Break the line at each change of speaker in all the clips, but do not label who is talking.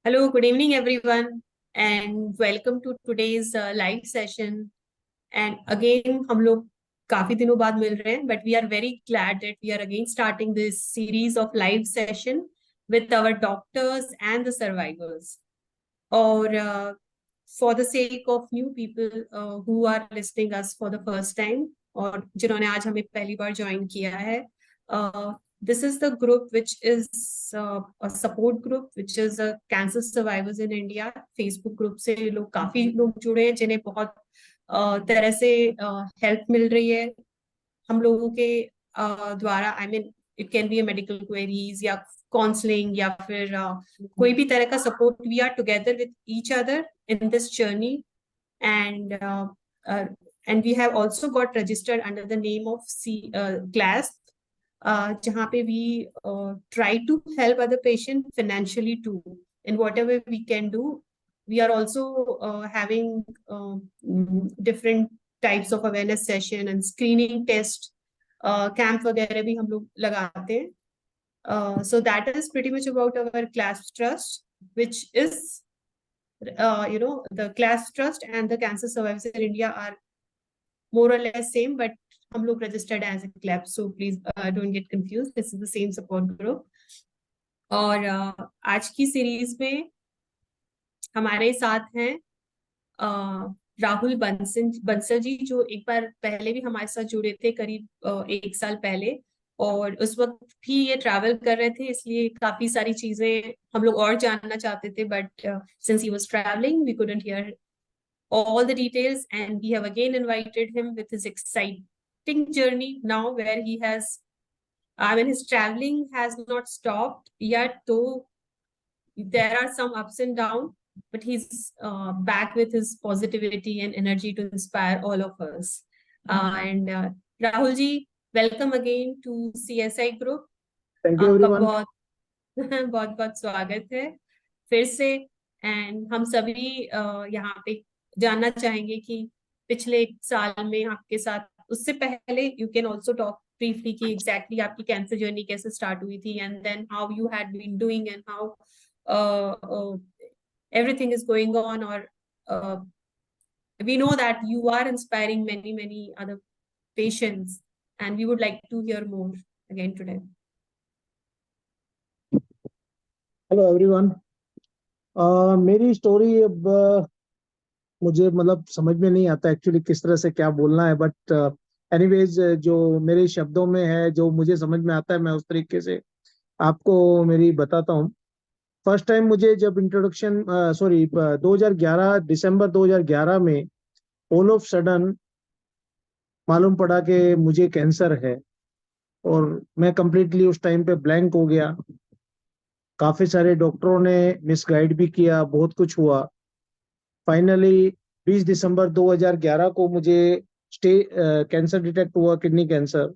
Hello, good evening, everyone, and welcome to today's live session. And again, हम लोग काफी दिनों बाद मिल रहे हैं, but we are very glad that we are again starting this series of live session with our doctors and the survivors. Or for the sake of new people who are listening us for the first time, और जिन्होंने आज हमें पहली बार join किया है, this is the group which is a support group which is a cancer survivors in India. Facebook group से लोग काफी लोग जुड़े हैं जिन्हें बहुत तरह से हेल्प मिल रही है हम लोगों के द्वारा. I mean it can be medical queries या काउंसलिंग या फिर कोई भी तरह का support. We are together with each other in this journey and and we have also got registered under the name of CLASP, जहाँ पे we try to help other patient financially too in whatever we can do. We are also having different types of awareness session and screening test camp वगैरह भी हम लोग लगाते हैं. So that is pretty much about our CLASP trust, which is the CLASP trust and the Cancer Survivors in India are more or less same, but हम लोग registered as a CLASP, so please don't get confused. This is the same support group. और आज की series में हमारे साथ हैं राहुल बंसल जी, जो एक बार पहले भी हमारे साथ जुड़े थे करीब 1 साल पहले, और उस वक्त भी ये ट्रैवल कर रहे थे, इसलिए काफी सारी चीजें हम लोग और जानना चाहते थे, but since he was travelling we couldn't hear all the details, and we have again invited him with his exciting journey now where he has, I mean, his traveling has not stopped yet, though there are some ups and downs, but he's back with his positivity and energy to inspire all of us. And Rahul ji, welcome again to CSI group.
Thank you
आपका
everyone.
बहुत बहुत बहुत स्वागत है फिर से. And हम सभी यहाँ पे जानना चाहेंगे कि पिछले 1 साल में आपके साथ, उससे पहले you can also talk briefly कि एग्जैक्टली आपकी कैंसर जर्नी कैसे स्टार्ट हुई थी, and then how you had been doing and how everything is going on, or we know that you are inspiring many other patients, and we would like to hear more again today.
Hello everyone. मेरी story अब मुझे मतलब समझ में नहीं आता actually किस तरह से क्या बोलना है, बट एनीवेज जो मेरे शब्दों में है, जो मुझे समझ में आता है, मैं उस तरीके से आपको मेरी बताता हूँ. फर्स्ट टाइम मुझे जब इंट्रोडक्शन 2011 दिसंबर 2011 में ऑल ऑफ सडन मालूम पड़ा कि मुझे कैंसर है, और मैं कंप्लीटली उस टाइम पे ब्लैंक हो गया. काफी सारे डॉक्टरों ने मिसगाइड भी किया, बहुत कुछ हुआ. फाइनली 20 दिसंबर 2011 को मुझे कैंसर डिटेक्ट हुआ, kidney cancer.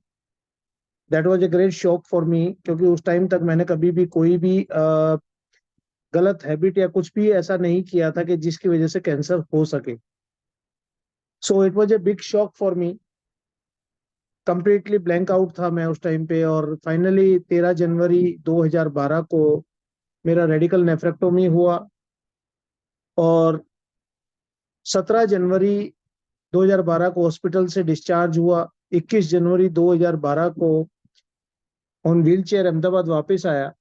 That was a great shock for me, क्योंकि उस टाइम तक मैंने कभी भी कोई भी गलत हैबिट या कुछ भी ऐसा नहीं किया था कि जिसकी वजह से कैंसर हो सके. So it was a big shock for me. Completely blank out था मैं उस टाइम पे. और फाइनली 13 जनवरी 2012 को मेरा रेडिकल नेफ्रेक्टोमी हुआ, और 17 जनवरी 2012 को हॉस्पिटल से डिस्चार्ज हुआ. 21 जनवरी 2012 को ऑन व्हील चेयर अहमदाबाद वापस आया.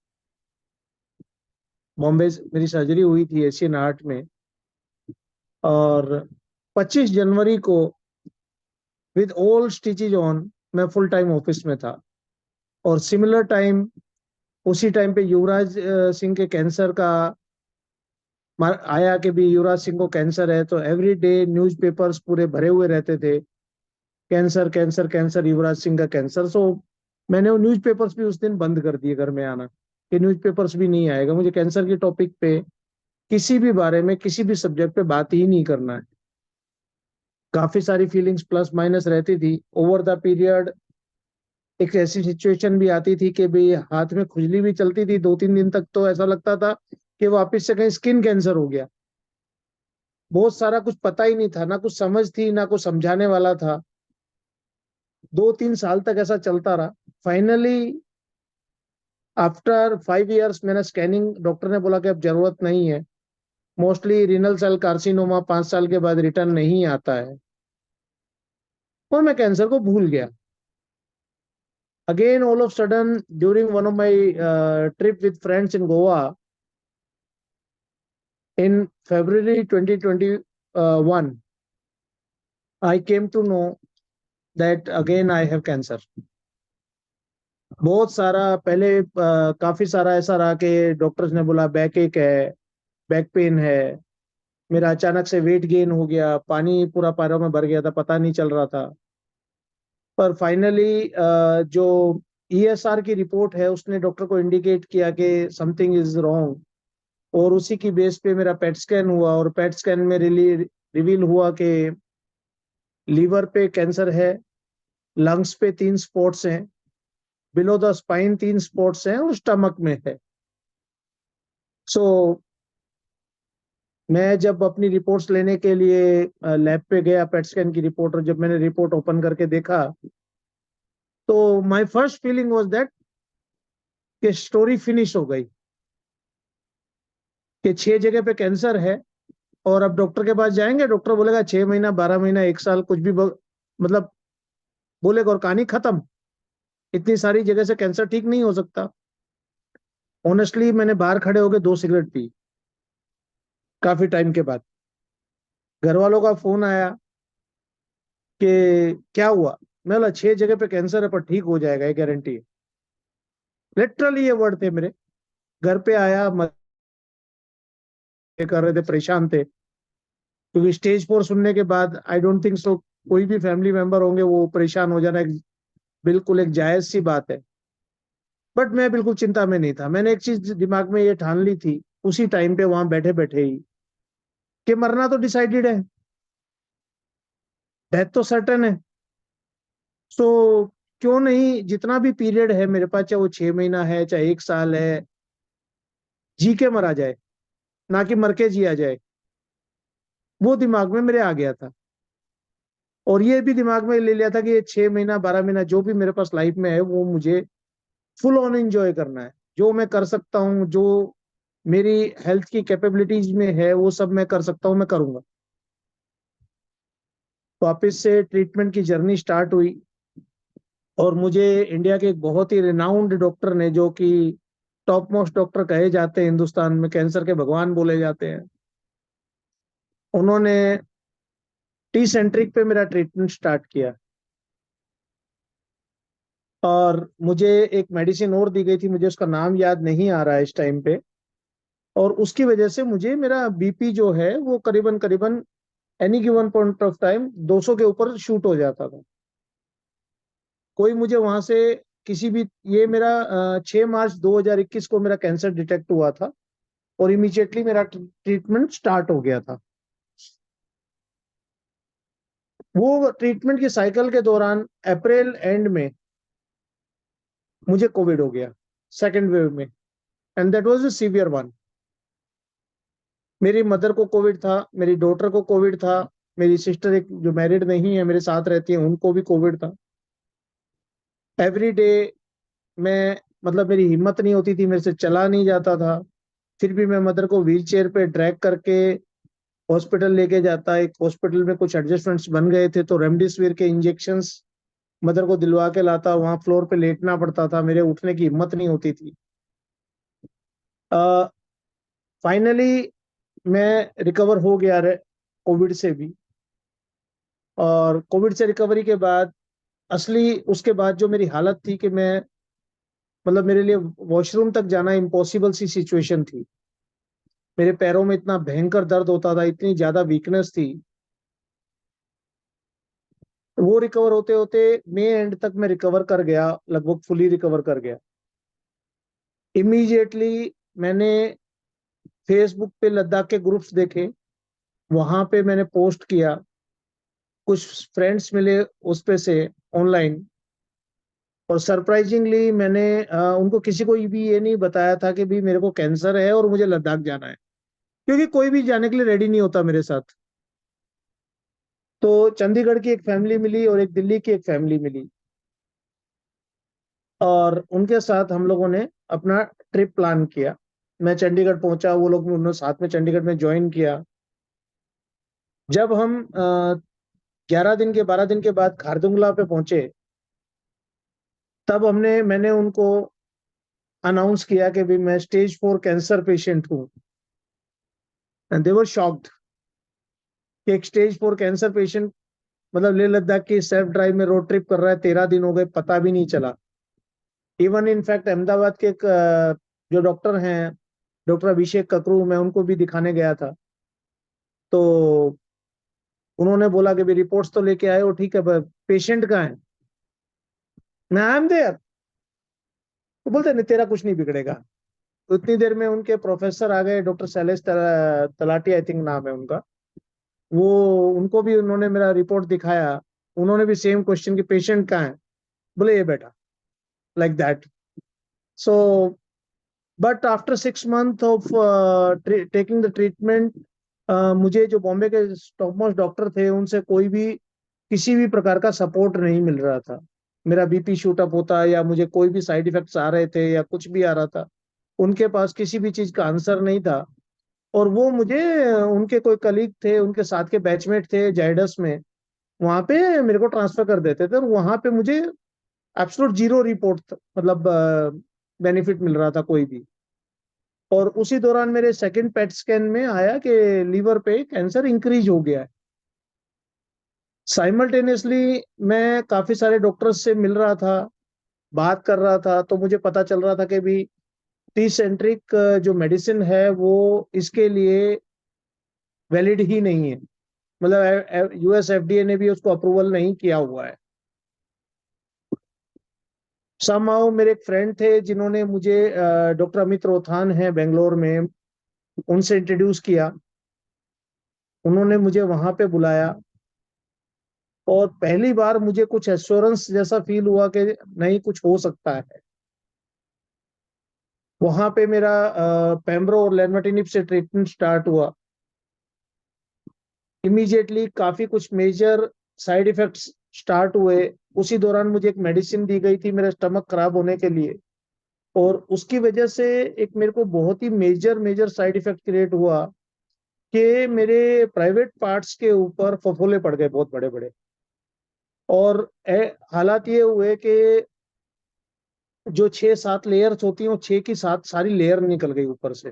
बॉम्बे मेरी सर्जरी हुई थी एशियन हार्ट में, और 25 जनवरी को विद ऑल स्टिचेज ऑन मैं फुल टाइम ऑफिस में था. और सिमिलर टाइम उसी टाइम पे युवराज सिंह के कैंसर का आया कि भी युवराज सिंह को कैंसर है, तो एवरी डे न्यूज़पेपर्स पूरे भरे हुए रहते थे, cancer cancer cancer, Yuvraj Singh का कैंसर. सो मैंने वो न्यूज़पेपर्स भी उस दिन बंद कर दिए घर में आना, कि न्यूज़पेपर्स भी नहीं आएगा, मुझे कैंसर के टॉपिक पे किसी भी बारे में किसी भी सब्जेक्ट पे बात ही नहीं करना है. काफी सारी फीलिंग्स प्लस माइनस रहती थी. ओवर द पीरियड एक ऐसी सिचुएशन भी आती थी कि भाई हाथ में खुजली भी चलती थी 2-3 दिन तक, तो ऐसा लगता था कि वापस से कहीं स्किन कैंसर हो गया. बहुत सारा कुछ पता ही नहीं था, ना कुछ समझ थी, ना कुछ समझाने वाला था. 2-3 साल तक ऐसा चलता रहा. फाइनली आफ्टर 5 इयर्स मैंने स्कैनिंग, डॉक्टर ने बोला कि अब जरूरत नहीं है, मोस्टली रीनल सेल कार्सिनोमा 5 साल के बाद रिटर्न नहीं आता है, और मैं कैंसर को भूल गया। Again all of sudden during one of my trip with friends in Goa in February 2021, I came to know that again I have cancer. बहुत सारा पहले काफी सारा ऐसा रहा कि डॉक्टर्स ने बोला बैक एक है, बैक पेन है। मेरा अचानक से वेट गेन हो गया, पानी पूरा पैरों में भर गया था, पता नहीं चल रहा था। पर फाइनली जो ESR की रिपोर्ट है उसने डॉक्टर को इंडिकेट किया कि समथिंग इज रॉन्ग, और उसी की बेस पे मेरा पेट स्कैन हुआ, और पेट स्कैन में रिवील हुआ कि लीवर पे कैंसर है, लंग्स पे 3 स्पॉट्स हैं, बिलो द स्पाइन 3 स्पॉट्स हैं, और स्टमक में है। सो मैं जब अपनी रिपोर्ट्स लेने के लिए लैब पे गया, पेट स्कैन की रिपोर्ट, और जब मैंने रिपोर्ट ओपन करके देखा, तो my first feeling was that कि स्टोरी फिनिश हो गई, कि 6 जगह पे कैंसर है, और अब डॉक्टर के पास जाएंगे, डॉक्टर बोलेगा 6 महीना, 12 महीना, 1 साल, कुछ भी मतलब बोलेगा, और कहानी खत्म। इतनी सारी जगह से कैंसर ठीक नहीं हो सकता। ऑनेस्टली मैंने बाहर खड़े होके 2 सिगरेट पी, काफी टाइम के बाद। घर वालों का फोन आया कि क्या हुआ, मैं बोला 6 जगह पे कैंसर है, पर ठीक हो जाएगा, ये गारंटी है। लिटरली ये वर्ड थे मेरे। घर पे आया, मजे कर रहे थे, परेशान थे, क्योंकि स्टेज 4 सुनने के बाद आई डोंट थिंक सो कोई भी फैमिली मेंबर होंगे वो परेशान हो जाना, बिल्कुल एक जायज सी बात है। बट मैं बिल्कुल चिंता में नहीं था। मैंने एक चीज दिमाग में ये ठान ली थी उसी टाइम पे, वहां बैठे बैठे ही, कि मरना तो डिसाइडेड है, डेथ तो सर्टेन है। सो क्यों नहीं, जितना भी पीरियड है मेरे पास, चाहे वो 6 महीना है, चाहे 1 साल है, जी के मरा जाए, ना कि मर के जिया जाए। वो दिमाग में मेरे आ गया था, और ये भी दिमाग में ले लिया था कि ये 6 महीना, 12 महीना जो भी मेरे पास लाइफ में है, वो मुझे फुल ऑन एंजॉय करना है। जो मैं कर सकता हूँ, जो मेरी हेल्थ की कैपेबिलिटीज में है, वो सब मैं कर सकता हूँ, मैं करूंगा। वापस से ट्रीटमेंट की जर्नी स्टार्ट हुई, और मुझे इंडिया के एक बहुत ही रिनाउंड डॉक्टर ने, जो कि टॉप मोस्ट डॉक्टर कहे जाते हैं हिंदुस्तान में, कैंसर के भगवान बोले जाते हैं, उन्होंने टी सेंट्रिक पे मेरा ट्रीटमेंट स्टार्ट किया। और मुझे एक मेडिसिन और दी गई थी, मुझे उसका नाम याद नहीं आ रहा है इस टाइम पे, और उसकी वजह से मुझे मेरा बीपी जो है वो करीबन करीबन any given point of time 200 के ऊपर शूट हो जाता था। कोई मुझे वहां से किसी भी, ये मेरा 6 मार्च 2021 को मेरा कैंसर डिटेक्ट हुआ था, और इमीडिएटली मेरा ट्रीटमेंट स्टार्ट हो गया था। वो ट्रीटमेंट की साइकिल के दौरान अप्रैल एंड में मुझे कोविड हो गया, सेकेंड वेव में, and that was a severe one. मेरी मदर को कोविड था, मेरी डॉटर को कोविड था, मेरी सिस्टर एक जो मैरिड नहीं है मेरे साथ रहती है, उनको भी कोविड था। एवरी डे मैं, मतलब मेरी हिम्मत नहीं होती थी, मेरे से चला नहीं जाता था, फिर भी मैं मदर को व्हील चेयर पे ड्रैग करके हॉस्पिटल लेके जाता। एक हॉस्पिटल में कुछ एडजस्टमेंट्स बन गए थे, तो रेमडेसिविर के इंजेक्शंस मदर को दिलवा के लाता, वहां फ्लोर पे लेटना पड़ता था, मेरे उठने की हिम्मत नहीं होती थी। फाइनली मैं रिकवर हो गया कोविड से भी। और कोविड से रिकवरी के बाद, असली उसके बाद जो मेरी हालत थी, कि मैं, मतलब मेरे लिए वॉशरूम तक जाना इम्पॉसिबल सी सिचुएशन थी। मेरे पैरों में इतना भयंकर दर्द होता था, इतनी ज्यादा वीकनेस थी। वो रिकवर होते होते मई एंड तक मैं रिकवर कर गया, लगभग फुली रिकवर कर गया। इमीडिएटली मैंने फेसबुक पे लद्दाख के ग्रुप्स देखे, वहां पे मैंने पोस्ट किया, कुछ फ्रेंड्स मिले उस पे से ऑनलाइन, और सरप्राइजिंगली मैंने उनको किसी को भी ये नहीं बताया था कि भी मेरे को कैंसर है और मुझे लद्दाख जाना है, क्योंकि कोई भी जाने के लिए रेडी नहीं होता मेरे साथ। तो चंडीगढ़ की एक फैमिली मिली और एक दिल्ली की एक फैमिली मिली। और उनके साथ हम लोगों ने अपना ट्रिप प्लान किया। मैं चंडीगढ़ पहुंचा, वो लोग उन्होंने साथ में चंडीगढ़ में ज्वाइन किया। जब हम 11 दिन के 12 दिन के बाद खारदुंगला पे पहुंचे, तब मैंने उनको अनाउंस किया कि भाई मैं स्टेज 4 कैंसर पेशेंट हूँ। एंड दे वर शॉक्ड कि एक स्टेज 4 कैंसर पेशेंट, मतलब लेह लद्दाख की सेल्फ ड्राइव में रोड ट्रिप कर रहा है, 13 दिन हो गए, पता भी नहीं चला। इवन इनफैक्ट अहमदाबाद के एक जो डॉक्टर हैं, डॉक्टर अभिषेक ककरू, मैं उनको भी दिखाने गया था। तो उन्होंने बोला कि भाई रिपोर्ट्स तो लेके आए हो, ठीक है, पेशेंट कहाँ है? मैं आई एम देयर। तो बोलते नहीं, तेरा कुछ नहीं बिगड़ेगा। तो इतनी देर में उनके प्रोफेसर आ गए, doctor Shailesh talati I think नाम है उनका। वो उनको भी उन्होंने मेरा रिपोर्ट दिखाया। उन्होंने भी सेम क्वेश्चन कि पेशेंट कहाँ है? बोले ये बेटा, like that. So but after 6 month of taking the treatment, मुझे जो बॉम्बे के टॉप मोस्ट डॉक्टर थे, उनसे कोई भी किसी भी प्रकार का सपोर्ट नहीं मिल रहा था। मेरा बीपी शूट अप होता या मुझे कोई भी साइड इफेक्ट्स आ रहे थे या कुछ भी आ रहा था, उनके पास किसी भी चीज का आंसर नहीं था। और वो मुझे, उनके कोई कलीग थे, उनके साथ के बैचमेट थे जाइडस में, वहां पे मेरे को ट्रांसफर कर देते थे, और वहां पे मुझे एब्सोल्यूट जीरो रिपोर्ट, मतलब बेनिफिट मिल रहा था कोई भी। और उसी दौरान मेरे सेकंड पेट स्कैन में आया कि लीवर पे कैंसर इंक्रीज हो गया है। साइमल्टेनियसली मैं काफी सारे डॉक्टर्स से मिल रहा था, बात कर रहा था, तो मुझे पता चल रहा था कि भी टी सेंट्रिक जो मेडिसिन है वो इसके लिए वैलिड ही नहीं है। मतलब यूएस एफडीए ने भी उसको अप्रूवल नहीं किया हुआ है। समहाउ मेरे एक फ्रेंड थे जिन्होंने मुझे, डॉक्टर अमित रोथान है बेंगलोर में, उनसे इंट्रोड्यूस किया। उन्होंने मुझे वहां पे बुलाया, और पहली बार मुझे कुछ एश्योरेंस जैसा फील हुआ कि नहीं, कुछ हो सकता है। वहां पे मेरा पेम्ब्रो और लेनमेटिनिब से ट्रीटमेंट स्टार्ट हुआ। इमीडिएटली काफी कुछ मेजर साइड इफेक्ट्स स्टार्ट हुए। उसी दौरान मुझे एक मेडिसिन दी गई थी मेरा स्टमक खराब होने के लिए, और उसकी वजह से एक मेरे को बहुत ही major major side effect create हुआ कि मेरे प्राइवेट पार्ट्स के ऊपर फफोले पड़ गए बहुत बड़े बड़े। और हालात ये हुए कि जो 6-7 लेयर्स होती हैं, वो 6 की 7 सारी लेयर निकल गई ऊपर से।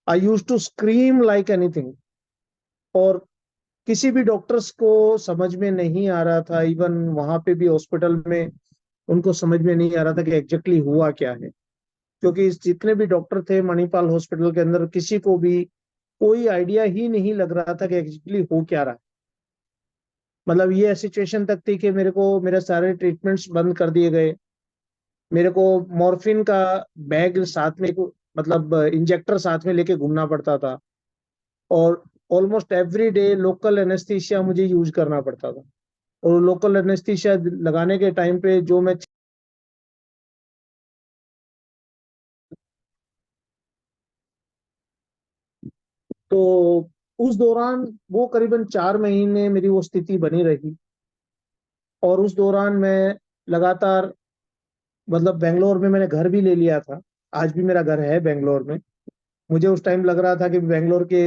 I used to scream like anything. और किसी भी डॉक्टर्स को समझ में नहीं आ रहा था, इवन वहां पे भी हॉस्पिटल में उनको समझ में नहीं आ रहा था कि एग्जैक्टली हुआ क्या है। क्योंकि जितने भी डॉक्टर थे मणिपाल हॉस्पिटल के अंदर, किसी को भी कोई आइडिया ही नहीं लग रहा था कि एग्जैक्टली हो क्या रहा है। मतलब ये सिचुएशन तक थी कि मेरे को मेरे सारे ट्रीटमेंट्स बंद कर दिए गए। मेरे को मॉर्फिन का बैग साथ में, मतलब इंजेक्टर साथ में लेके घूमना पड़ता था। और almost every day local anaesthesia मुझे यूज करना पड़ता था। और लोकल एनेस्थीसिया लगाने के टाइम पे जो मैं, तो उस दौरान वो करीबन 4 महीने मेरी वो स्थिति बनी रही। और उस दौरान मैं लगातार, मतलब बेंगलोर में मैंने घर भी ले लिया था। आज भी मेरा घर है बेंगलोर में। मुझे उस टाइम लग रहा था कि बेंगलोर के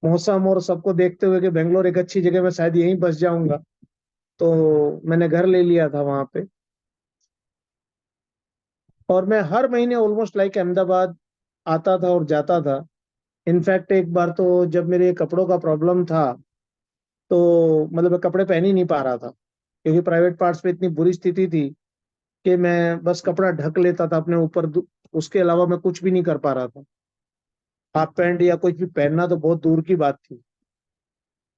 मौसम और सबको देखते हुए कि बेंगलोर एक अच्छी जगह, मैं शायद यहीं बस जाऊंगा। तो मैंने घर ले लिया था वहां पे। और मैं हर महीने ऑलमोस्ट लाइक अहमदाबाद आता था और जाता था। इनफैक्ट एक बार तो जब मेरे कपड़ों का प्रॉब्लम था, तो मतलब मैं कपड़े पहन ही नहीं पा रहा था, क्योंकि प्राइवेट पार्ट्स पे इतनी बुरी स्थिति थी कि मैं बस कपड़ा ढक लेता था अपने ऊपर, उसके अलावा मैं कुछ भी नहीं कर पा रहा था। हाफ पैंट या कुछ भी पहनना तो बहुत दूर की बात थी।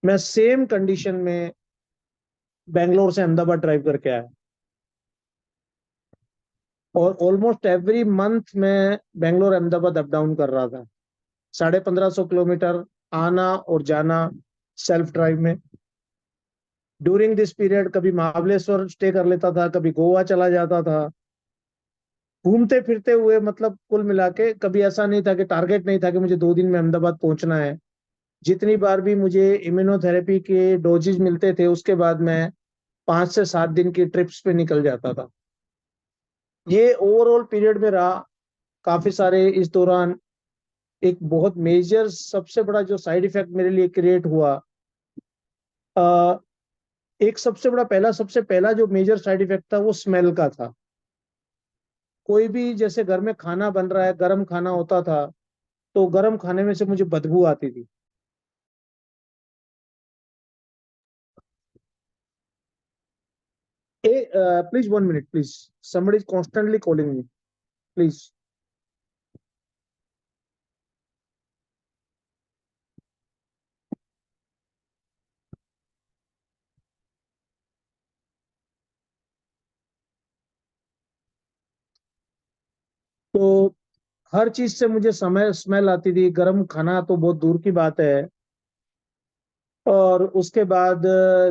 मैं सेम कंडीशन में बैंगलोर से अहमदाबाद ड्राइव करके आया। और ऑलमोस्ट एवरी मंथ मैं बैंगलोर अहमदाबाद अप डाउन कर रहा था, 1550 किलोमीटर आना और जाना, सेल्फ ड्राइव में। ड्यूरिंग दिस पीरियड कभी महाबलेश्वर स्टे कर लेता था, कभी गोवा चला जाता था, घूमते फिरते हुए। मतलब कुल मिला के कभी ऐसा नहीं था कि टारगेट नहीं था कि मुझे 2 दिन में अहमदाबाद पहुंचना है। जितनी बार भी मुझे इम्यूनोथेरेपी के डोजेज मिलते थे, उसके बाद मैं 5 से 7 दिन की ट्रिप्स पे निकल जाता था। ये ओवरऑल पीरियड में रहा काफी सारे। इस दौरान एक बहुत मेजर सबसे बड़ा जो साइड इफेक्ट मेरे लिए क्रिएट हुआ, अ, एक सबसे पहला जो मेजर साइड इफेक्ट था वो स्मेल का था। कोई भी जैसे घर में खाना बन रहा है, गर्म खाना होता था, तो गर्म खाने में से मुझे बदबू आती थी। Please 1 minute please, somebody is constantly calling me, please. तो हर चीज से मुझे समय स्मेल आती थी, गर्म खाना तो बहुत दूर की बात है। और उसके बाद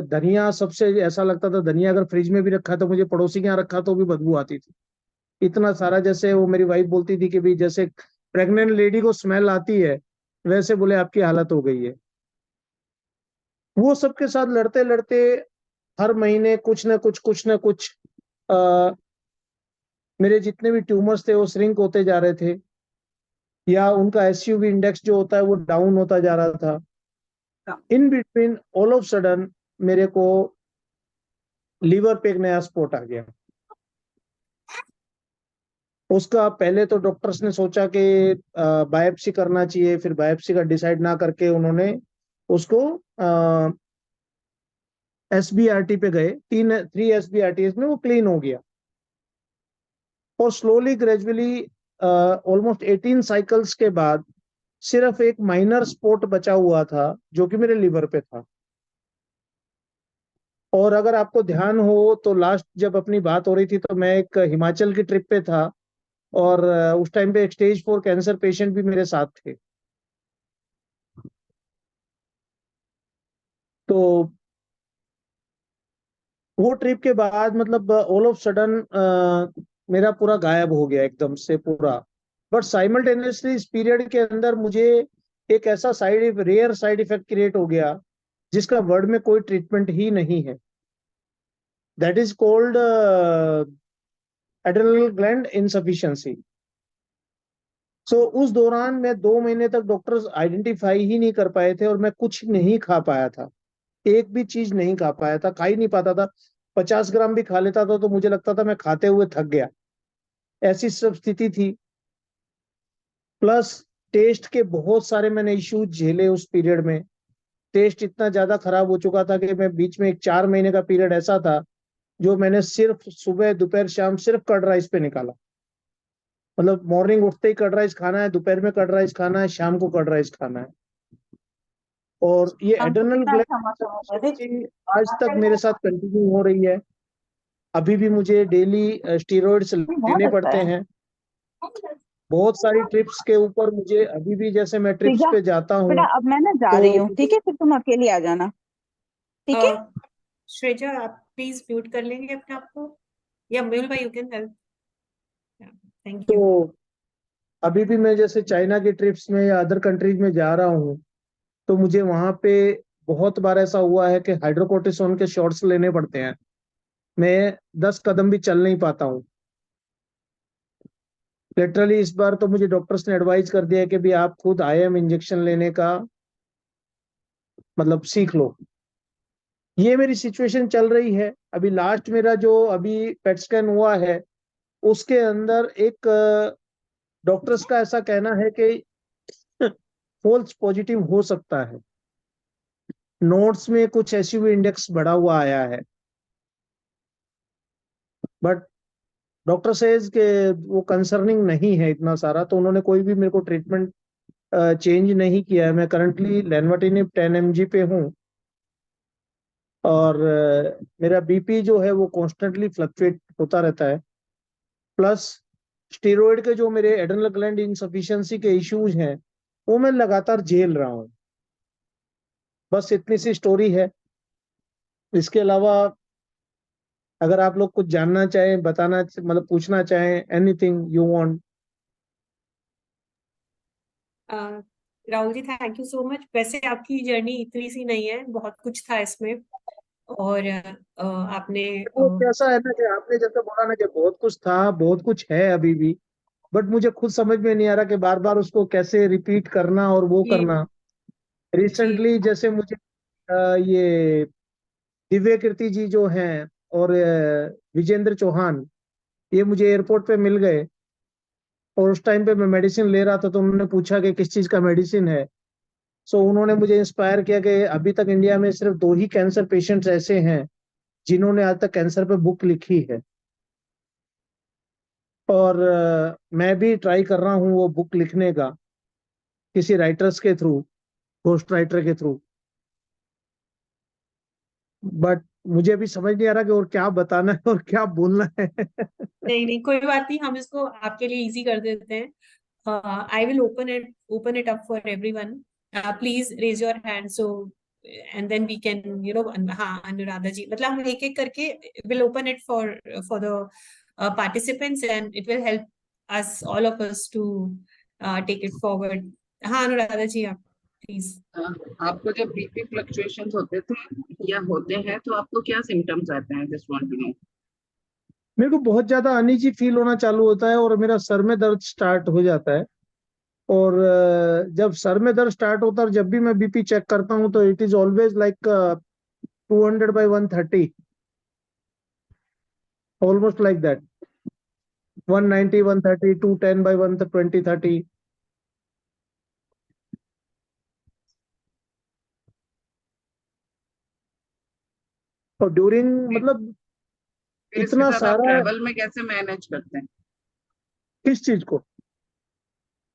धनिया, सबसे ऐसा लगता था धनिया अगर फ्रिज में भी रखा तो मुझे पड़ोसी के यहाँ रखा तो भी बदबू आती थी। इतना सारा, जैसे वो मेरी वाइफ बोलती थी कि भाई जैसे प्रेग्नेंट लेडी को स्मेल आती है, वैसे बोले आपकी हालत हो गई है। वो सबके साथ लड़ते लड़ते हर महीने कुछ न कुछ आ, मेरे जितने भी ट्यूमर्स थे वो श्रिंक होते जा रहे थे, या उनका एसयूवी इंडेक्स जो होता है वो डाउन होता जा रहा था। In between all of sudden मेरे को लीवर पे एक नया स्पॉट आ गया। उसका पहले तो डॉक्टर्स ने सोचा कि बायोप्सी करना चाहिए, फिर बायोप्सी का डिसाइड ना करके उन्होंने उसको एसबीआरटी पे गए। 3 एसबीआरटी में वो क्लीन हो गया। और स्लोली ग्रेजुअली ऑलमोस्ट 18 साइकिल्स के बाद सिर्फ एक माइनर स्पॉट बचा हुआ था जो कि मेरे लिवर पे था। और अगर आपको ध्यान हो तो लास्ट जब अपनी बात हो रही थी तो मैं एक हिमाचल की ट्रिप पे था, और उस टाइम पे एक स्टेज 4 कैंसर पेशेंट भी मेरे साथ थे। तो वो ट्रिप के बाद मतलब ऑल ऑफ सडन मेरा पूरा गायब हो गया एकदम से पूरा। बट साइमल्टेनियसली इस पीरियड के अंदर मुझे एक ऐसा रेयर साइड इफेक्ट क्रिएट हो गया जिसका वर्ड में कोई ट्रीटमेंट ही नहीं है। That is called adrenal gland insufficiency. So उस दौरान मैं 2 महीने तक डॉक्टर्स आइडेंटिफाई ही नहीं कर पाए थे, और मैं कुछ नहीं खा पाया था। एक भी चीज नहीं खा पाया था, खा ही नहीं पाता था। 50 ग्राम भी खा लेता था तो मुझे लगता था मैं खाते हुए थक गया। ऐसी सब स्थिति थी। प्लस टेस्ट के बहुत सारे मैंने इश्यूज झेले उस पीरियड में। टेस्ट इतना ज्यादा खराब हो चुका था कि मैं बीच में एक 4 महीने का पीरियड ऐसा था जो मैंने सिर्फ सुबह दोपहर शाम सिर्फ कर्ड राइस पे निकाला। मतलब मॉर्निंग उठते ही कर्ड राइस खाना है, दोपहर में कर्ड राइस खाना है, शाम को कर्ड राइस खाना है। और ये
हमको
एड्रेनल
कितना अच्छा मौसम हो गया देख।
ग्लैंड आज तक मेरे साथ कंटिन्यू हो रही है। अभी भी मुझे डेली स्टीरॉइड्स
बहुत
लेने
अच्छा
पड़ते
है।
हैं। बहुत सारी ट्रिप्स के ऊपर मुझे अभी भी, जैसे मैं
ठीक
ट्रिप्स
है
पे जाता हूँ
बेटा, अब मैं ना जा
तो
रही हूँ, ठीक है, फिर तुम अकेले आ जाना। ठीक है।
Uh, श्रेजा, आप प्लीज म्यूट कर लेंगे अपने आप को, या मेहुल भाई you can help. Thank you.
तो अभी भी मैं जैसे चाइना की ट्रिप्स में या अदर कंट्रीज में जा रहा हूँ तो मुझे वहां पे बहुत बार ऐसा हुआ है कि हाइड्रोकोर्टिसोन के शॉट्स लेने पड़ते हैं। मैं 10 कदम भी चल नहीं पाता हूँ। लिटरली इस बार तो मुझे डॉक्टर्स ने एडवाइस कर दिया है कि भी आप खुद आईएम इंजेक्शन लेने का मतलब सीख लो। ये मेरी सिचुएशन चल रही है। अभी लास्ट मेरा जो अभी पेट स्कैन हुआ है उसके अंदर एक डॉक्टर्स का ऐसा कहना है कि फॉल्स पॉजिटिव हो सकता है। नोट्स में कुछ एसयूवी इंडेक्स बढ़ा हुआ आया है, बट डॉक्टर सेज के वो कंसर्निंग नहीं है इतना सारा, तो उन्होंने कोई भी मेरे को ट्रीटमेंट चेंज नहीं किया है। मैं करंटली लेनवाटिनिब 10 mg पे हूँ। और मेरा बीपी जो है वो कॉन्स्टेंटली फ्लक्चुएट होता रहता है। प्लस स्टेरॉइड के जो मेरे एड्रेनल ग्लैंड इनसफिशिएंसी के इश्यूज हैं वो मैं लगातार झेल रहा हूँ। बस इतनी सी स्टोरी है। इसके अलावा अगर आप लोग कुछ जानना चाहें, बताना मतलब पूछना चाहें, anything you want.
Rahul ji, thank you so much. वैसे आपकी जर्नी इतनी सी नहीं है, बहुत कुछ था इसमें। और आपने
वो कैसा है ना कि आपने जैसे बोला ना कि बहुत कुछ था, बहुत कुछ है अभी भी, बट मुझे खुद समझ में नहीं आ रहा कि बार बार उसको कैसे रिपीट करना और वो
ये
करना।
जी
रिसेंटली जैसे मुझे ये दिव्य कीर्ति जी जो हैं और विजेंद्र चौहान, ये मुझे एयरपोर्ट पे मिल गए। और उस टाइम पे मैं मेडिसिन ले रहा था, तो उन्होंने पूछा कि किस चीज का मेडिसिन है। सो उन्होंने मुझे इंस्पायर किया कि अभी तक इंडिया में सिर्फ दो ही कैंसर पेशेंट्स ऐसे हैं जिन्होंने आज तक कैंसर पे बुक लिखी है। और मैं भी ट्राई कर रहा हूँ वो बुक लिखने का, किसी राइटर्स के थ्रू, घोस्ट राइटर के थ्रू। बट मुझे अभी समझ नहीं आ रहा कि और क्या बताना है और क्या बोलना है।
नहीं नहीं, कोई बात नहीं, हम इसको आपके लिए इजी कर देते हैं। I will open it up for everyone. Please raise your hand, so and then we can, हाँ अनुराधा जी, मतलब हम एक एक करके will open it for the participants, and it will help us, all of us, to take it forward. हाँ अनुराधा जी, आप please.
हाँ, आपको जब बीपी फ्लक्चुएशंस होते थे या होते हैं तो आपको क्या सिम्टम्स आते हैं? Just want to know.
मेरे को बहुत ज्यादा अनईजी फील होना चालू होता है और मेरा सर में दर्द स्टार्ट हो जाता है। और जब सर में दर्द स्टार्ट होता है और जब भी मैं बीपी चेक करता हूँ तो it is always like 200/130, almost like that. 190/130, 210/120/30। और ड्यूरिंग
फिर
मतलब
फिर इसके
इतना
साथ आप
सारा।
ट्रैवल में कैसे मैनेज करते हैं?
किस चीज को?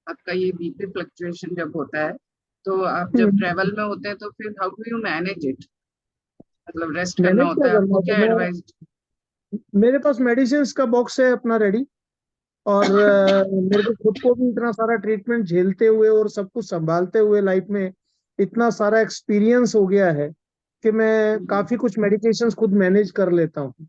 आपका ये बीपी फ्लक्चुएशन जब होता है तो आप जब
हम्म,
ट्रैवल में होते हैं तो फिर how do you manage it? मतलब रेस्ट करना
मैनेज क्या
होता है,
करना
आपको
होता
क्या
है?
एडवाइस?
मेरे पास मेडिसिन का बॉक्स है अपना रेडी। और मेरे को खुद को भी इतना सारा ट्रीटमेंट झेलते हुए और सब कुछ संभालते हुए लाइफ में इतना सारा एक्सपीरियंस हो गया है कि मैं काफी कुछ मेडिकेशंस खुद मैनेज कर लेता हूँ।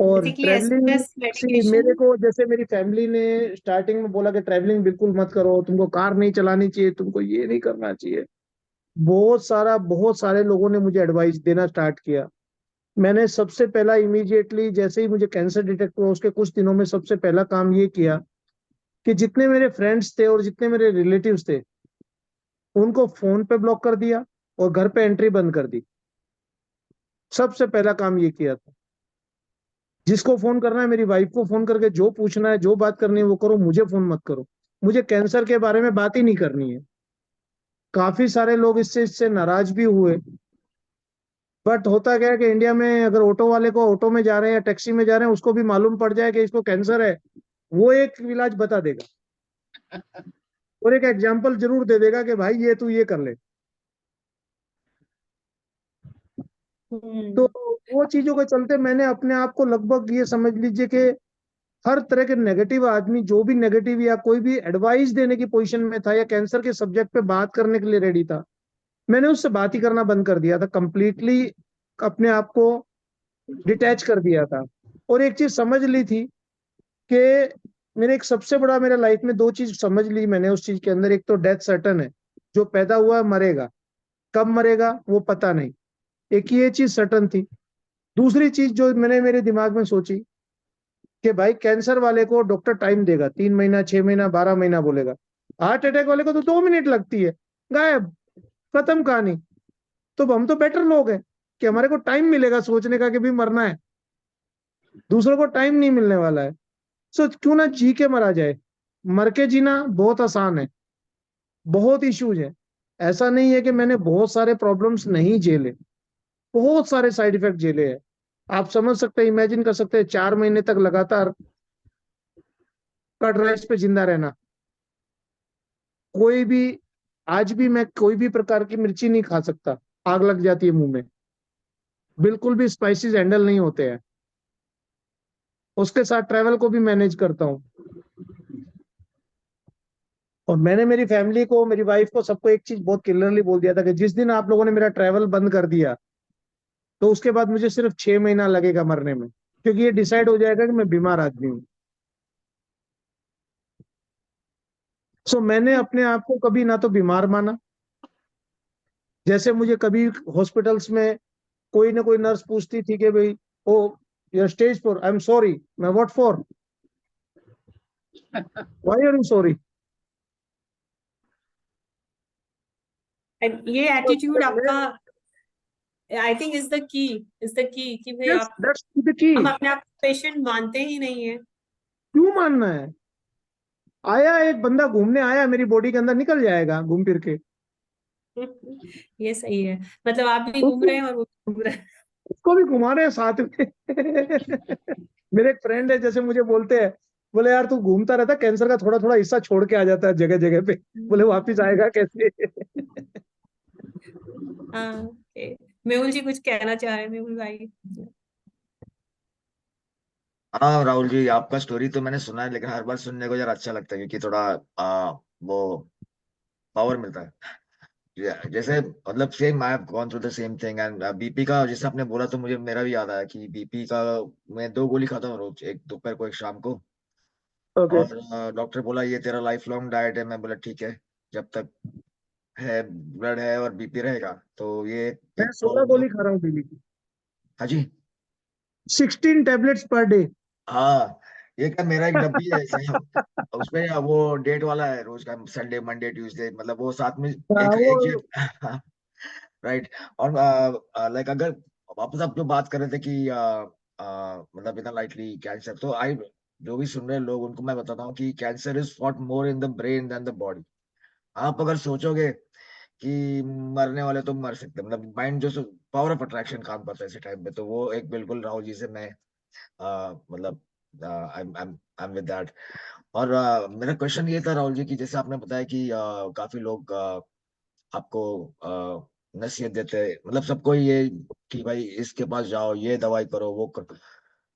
और
बेसिकली
ट्रैवलिंग,
एसएमएस
सी मेरे
मेडिकेशन।
को जैसे मेरी फैमिली ने स्टार्टिंग में बोला कि ट्रैवलिंग बिल्कुल मत करो, तुमको कार नहीं चलानी चाहिए, तुमको ये नहीं करना चाहिए। बहुत सारे लोगों ने मुझे एडवाइस देना स्टार्ट किया। मैंने सबसे पहला इमीडिएटली जैसे ही मुझे कैंसर डिटेक्ट हुआ उसके कुछ दिनों में सबसे पहला काम ये किया कि जितने मेरे फ्रेंड्स थे और जितने मेरे रिलेटिव्स थे उनको फोन पे ब्लॉक कर दिया और घर पे एंट्री बंद कर दी। सबसे पहला काम ये किया था। जिसको फोन करना है मेरी वाइफ को फोन करके जो पूछना है जो बात करनी है वो करो, मुझे फोन मत करो। मुझे कैंसर के बारे में बात ही नहीं करनी है। काफी सारे लोग इससे नाराज भी हुए। बट होता क्या है कि इंडिया में अगर ऑटो वाले को ऑटो में जा रहे हैं या टैक्सी में जा रहे हैं उसको भी मालूम पड़ जाए कि इसको कैंसर है, वो एक इलाज बता देगा और एक एग्जाम्पल जरूर दे देगा कि भाई ये तू ये कर ले। तो
हम्म।
वो चीजों के चलते मैंने अपने आप को लगभग ये समझ लीजिए कि हर तरह के नेगेटिव आदमी जो भी नेगेटिव या कोई भी एडवाइस देने की पोजीशन में था या कैंसर के सब्जेक्ट पे बात करने के लिए रेडी था, मैंने उससे बात ही करना बंद कर दिया था कंप्लीटली। अपने आप को डिटैच कर दिया था। और एक चीज समझ ली थी कि मैंने एक सबसे बड़ा मेरे लाइफ में दो चीज समझ ली मैंने उस चीज के अंदर। एक तो डेथ सर्टन है, जो पैदा हुआ है मरेगा, कब मरेगा वो पता नहीं। एक ये चीज सर्टन थी। दूसरी चीज जो मैंने मेरे दिमाग में सोची कि भाई कैंसर वाले को डॉक्टर टाइम देगा, 3 महीना, 6 महीना, 12 महीना बोलेगा। हार्ट अटैक वाले को तो 2 मिनट लगती है, गायब, खत्म कहानी। तो हम तो बेटर लोग हैं कि हमारे को टाइम मिलेगा सोचने का कि भी मरना है। दूसरों को टाइम नहीं मिलने वाला है। सो क्यों ना जी के मरा जाए। मर के जीना बहुत आसान है। बहुत इश्यूज है। ऐसा नहीं है कि मैंने बहुत सारे प्रॉब्लम्स नहीं झेले, बहुत सारे साइड इफेक्ट झेले हैं। आप समझ सकते हैं, इमेजिन कर सकते हैं, 4 महीने तक लगातार कर्ड राइस पे जिंदा रहना। कोई भी, आज भी मैं कोई भी प्रकार की मिर्ची नहीं खा सकता, आग लग जाती है मुंह में। बिल्कुल भी स्पाइसेस हैंडल नहीं होते हैं। उसके साथ ट्रैवल को भी मैनेज करता हूँ। और मैंने मेरी फैमिली को, मेरी वाइफ को, सबको एक चीज बहुत क्लियरली बोल दिया था कि जिस दिन आप लोगों ने मेरा ट्रैवल बंद कर दिया तो उसके बाद मुझे सिर्फ 6 महीना लगेगा मरने में, क्योंकि ये डिसाइड हो जाएगा कि मैं बीमार आदमी हूँ। सो मैंने अपने आप को कभी ना तो बीमार माना जैसे मुझे कभी हॉस्पिटल्स में कोई ना कोई नर्स पूछती थी कि भाई, oh your stage 4, I am sorry. मैं what for, why are you sorry?
And ये एटीट्यूड आपका I think is the key कि भाई
यस,
आप
दैट्स द की।
हम अपने आप पेशेंट मानते ही नहीं है।
क्यों मानना है? आया एक बंदा घूमने आया, मेरी बॉडी के अंदर निकल जाएगा घूम फिर के।
ये सही है, मतलब आप भी घूम
उसको
रहे हैं और वो भी घूम रहे हैं।
उसको भी घुमा रहे हैं साथ में। मेरे एक फ्रेंड है, जैसे मुझे बोलते हैं, बोले यार तू घूमता रहता, कैंसर का थोड़ा थोड़ा हिस्सा छोड़ के आ जाता है जगह जगह पे। बोले वापिस आएगा कैसे?
हाँ, okay। मेहुल जी कुछ कहना चाह रहे हैं, मेहुल भाई।
हाँ राहुल जी, आपका स्टोरी तो मैंने सुना है, लेकिन हर बार सुनने को यार अच्छा लगता है, क्योंकि थोड़ा वो पावर मिलता है। जैसे मतलब same I have gone through the same thing. And BP का जैसे आपने बोला, तो मुझे मेरा भी याद आया कि बीपी का मैं 2 गोली खाता हूँ रोज, एक दोपहर को एक शाम को।
ओके।
और डॉक्टर बोला ये तेरा लाइफ लॉन्ग डाइट है। मैं बोला ठीक है, जब तक है ब्लड है और बीपी रहेगा तो ये
मैं
एक
16
प्रॉब्लम।
गोली खा रहा हूँ डेली की,
हाँ जी।
16 टैबलेट्स पर डे।
हाँ, ये क्या मेरा एक डब्बी है सेम, उसमें वो डेट वाला है रोज का, संडे मंडे ट्यूसडे, मतलब वो साथ में एक
वो
एक ही। राइट। और लाइक अगर वापस आप जो बात कर रहे थे कि मतलब इतना लाइटली कैंसर, तो आई जो भी सुन रहे हैं लोग उनको मैं बताता हूँ कि cancer is fought more in the brain than the body. आप अगर सोचोगे कि मरने वाले तो मर सकते हैं, मतलब माइंड जो पावर ऑफ अट्रैक्शन काम करता है ऐसे टाइम पे, तो वो एक बिल्कुल राहुल जी से मैं मतलब आई एम विद दैट। और मेरा क्वेश्चन ये था राहुल जी की, जैसे आपने बताया कि काफी लोग आपको नसीहत देते हैं, मतलब सबको ये कि भाई इसके पास जाओ, ये दवाई करो, वो करो।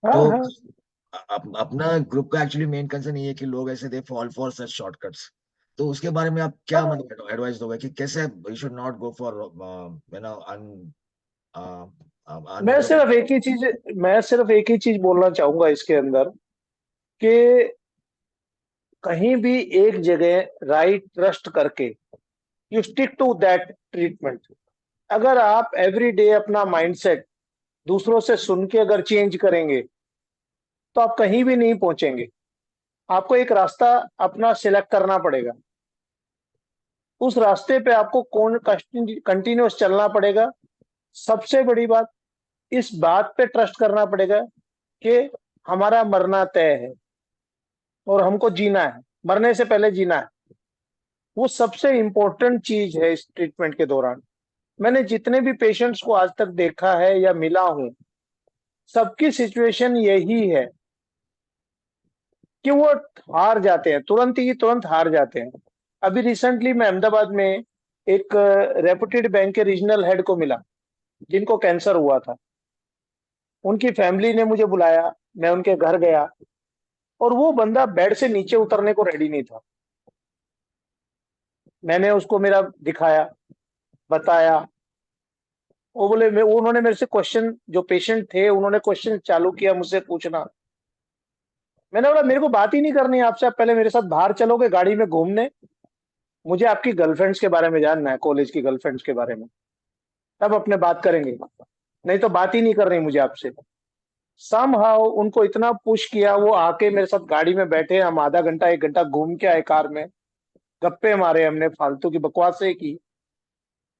हाँ
तो
हाँ।
अपना ग्रुप का एक्चुअली मेन कंसर्न ये है कि लोग ऐसे they fall for such shortcuts. तो उसके बारे में आप क्या
हाँ,
मतलब एडवाइस दोगे कि कैसे you should not go for you know अन
मैं
अनप्रोग्राम।
सिर्फ एक ही चीज मैं सिर्फ एक ही चीज बोलना चाहूंगा इसके अंदर कि कहीं भी एक जगह राइट ट्रस्ट करके you stick to that treatment. अगर आप एवरी डे अपना माइंडसेट दूसरों से सुन के अगर चेंज करेंगे तो आप कहीं भी नहीं पहुंचेंगे। आपको एक रास्ता अपना सिलेक्ट करना पड़ेगा। उस रास्ते पे आपको कौन कंटिन्यूस चलना पड़ेगा। सबसे बड़ी बात, इस बात पे ट्रस्ट करना पड़ेगा कि हमारा मरना तय है और हमको जीना है, मरने से पहले जीना है। वो सबसे इंपॉर्टेंट चीज है इस ट्रीटमेंट के दौरान। मैंने जितने भी पेशेंट्स को आज तक देखा है या मिला हूं, सबकी सिचुएशन यही है कि वो हार जाते हैं, तुरंत ही तुरंत हार जाते हैं। अभी रिसेंटली मैं अहमदाबाद में एक रेपुटेड बैंक के रीजनल हेड को मिला जिनको कैंसर हुआ था। उनकी फैमिली ने मुझे बुलाया, मैं उनके घर गया और वो बंदा बेड से नीचे उतरने को रेडी नहीं था। मैंने उसको मेरा दिखाया, बताया। वो बोले, मैं उन्होंने मेरे से क्वेश्चन, जो पेशेंट थे उन्होंने क्वेश्चन चालू किया मुझसे पूछना। मैंने बोला मेरे को बात ही नहीं करनी है आपसे, आप पहले मेरे साथ बाहर चलोगे गाड़ी में घूमने, मुझे आपकी गर्लफ्रेंड्स के बारे में जानना है, कॉलेज की गर्लफ्रेंड्स के बारे में, तब अपने बात करेंगे, नहीं तो बात ही नहीं करनी मुझे आपसे। समहाउ उनको इतना पुश किया, वो आके मेरे साथ गाड़ी में बैठे, हम आधा घंटा 1 घंटा घूम के आए कार में, गप्पे मारे हमने, फालतू की बकवासें की।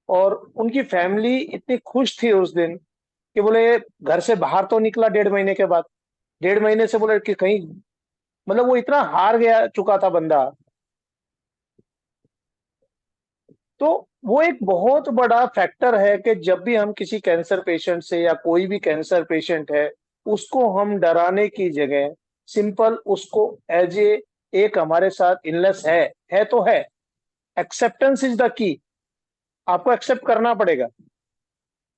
और उनकी फैमिली इतनी खुश थी उस दिन कि बोले घर से बाहर तो निकला 1.5 महीने के बाद। 1.5 महीने से बोले कि कहीं, मतलब वो इतना हार गया चुका था बंदा। तो वो एक बहुत बड़ा फैक्टर है कि जब भी हम किसी कैंसर पेशेंट से, या कोई भी कैंसर पेशेंट है, उसको हम डराने की जगह सिंपल उसको एज ए एक हमारे साथ इलनेस है तो है। Acceptance is the key. आपको एक्सेप्ट करना पड़ेगा,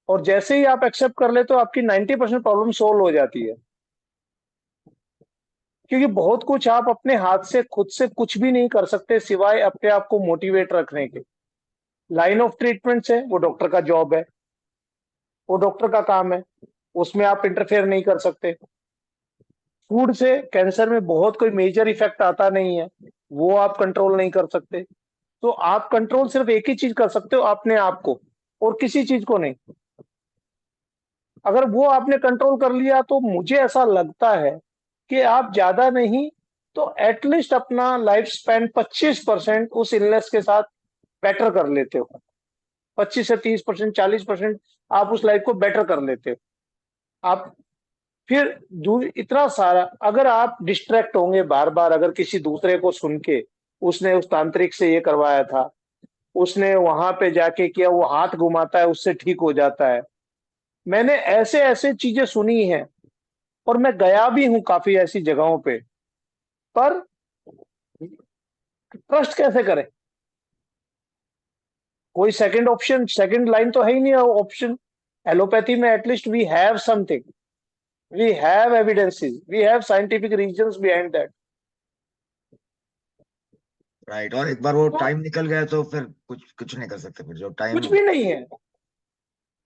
और जैसे ही आप एक्सेप्ट कर ले तो आपकी 90% प्रॉब्लम सोल्व हो जाती है। क्योंकि बहुत कुछ आप अपने हाथ से खुद से कुछ भी नहीं कर सकते सिवाय अपने आप को मोटिवेट रखने के। लाइन ऑफ ट्रीटमेंट है, वो डॉक्टर का जॉब है, वो डॉक्टर का काम है, उसमें आप इंटरफेयर नहीं कर सकते। फूड से कैंसर में बहुत कोई मेजर इफेक्ट आता नहीं है, वो आप कंट्रोल नहीं कर सकते। तो आप कंट्रोल सिर्फ एक ही चीज कर सकते हो, अपने आप को। और किसी चीज को नहीं। अगर वो आपने कंट्रोल कर लिया तो मुझे ऐसा लगता है कि आप ज्यादा नहीं तो एटलीस्ट अपना लाइफ स्पैन 25% उस इलनेस के साथ बेटर कर लेते हो। 25 से 30%, 40% आप उस लाइफ को बेटर कर लेते हो। आप फिर इतना सारा अगर आप डिस्ट्रैक्ट होंगे बार बार, अगर किसी दूसरे को सुन के उसने उस तांत्रिक से ये करवाया था, उसने वहां पे जाके किया, वो हाथ घुमाता है उससे ठीक हो जाता है। मैंने ऐसे ऐसे चीजें सुनी हैं और मैं गया भी हूं काफी ऐसी जगहों पे, पर ट्रस्ट कैसे करें? कोई सेकंड ऑप्शन, सेकंड लाइन तो है ही नहीं ऑप्शन। एलोपैथी में at least we have something, we have evidences, we have scientific reasons behind that.
Right, और एक बार वो
तो
टाइम निकल गया तो फिर कुछ कुछ नहीं कर सकते, फिर जो टाइम।
कुछ भी नहीं है।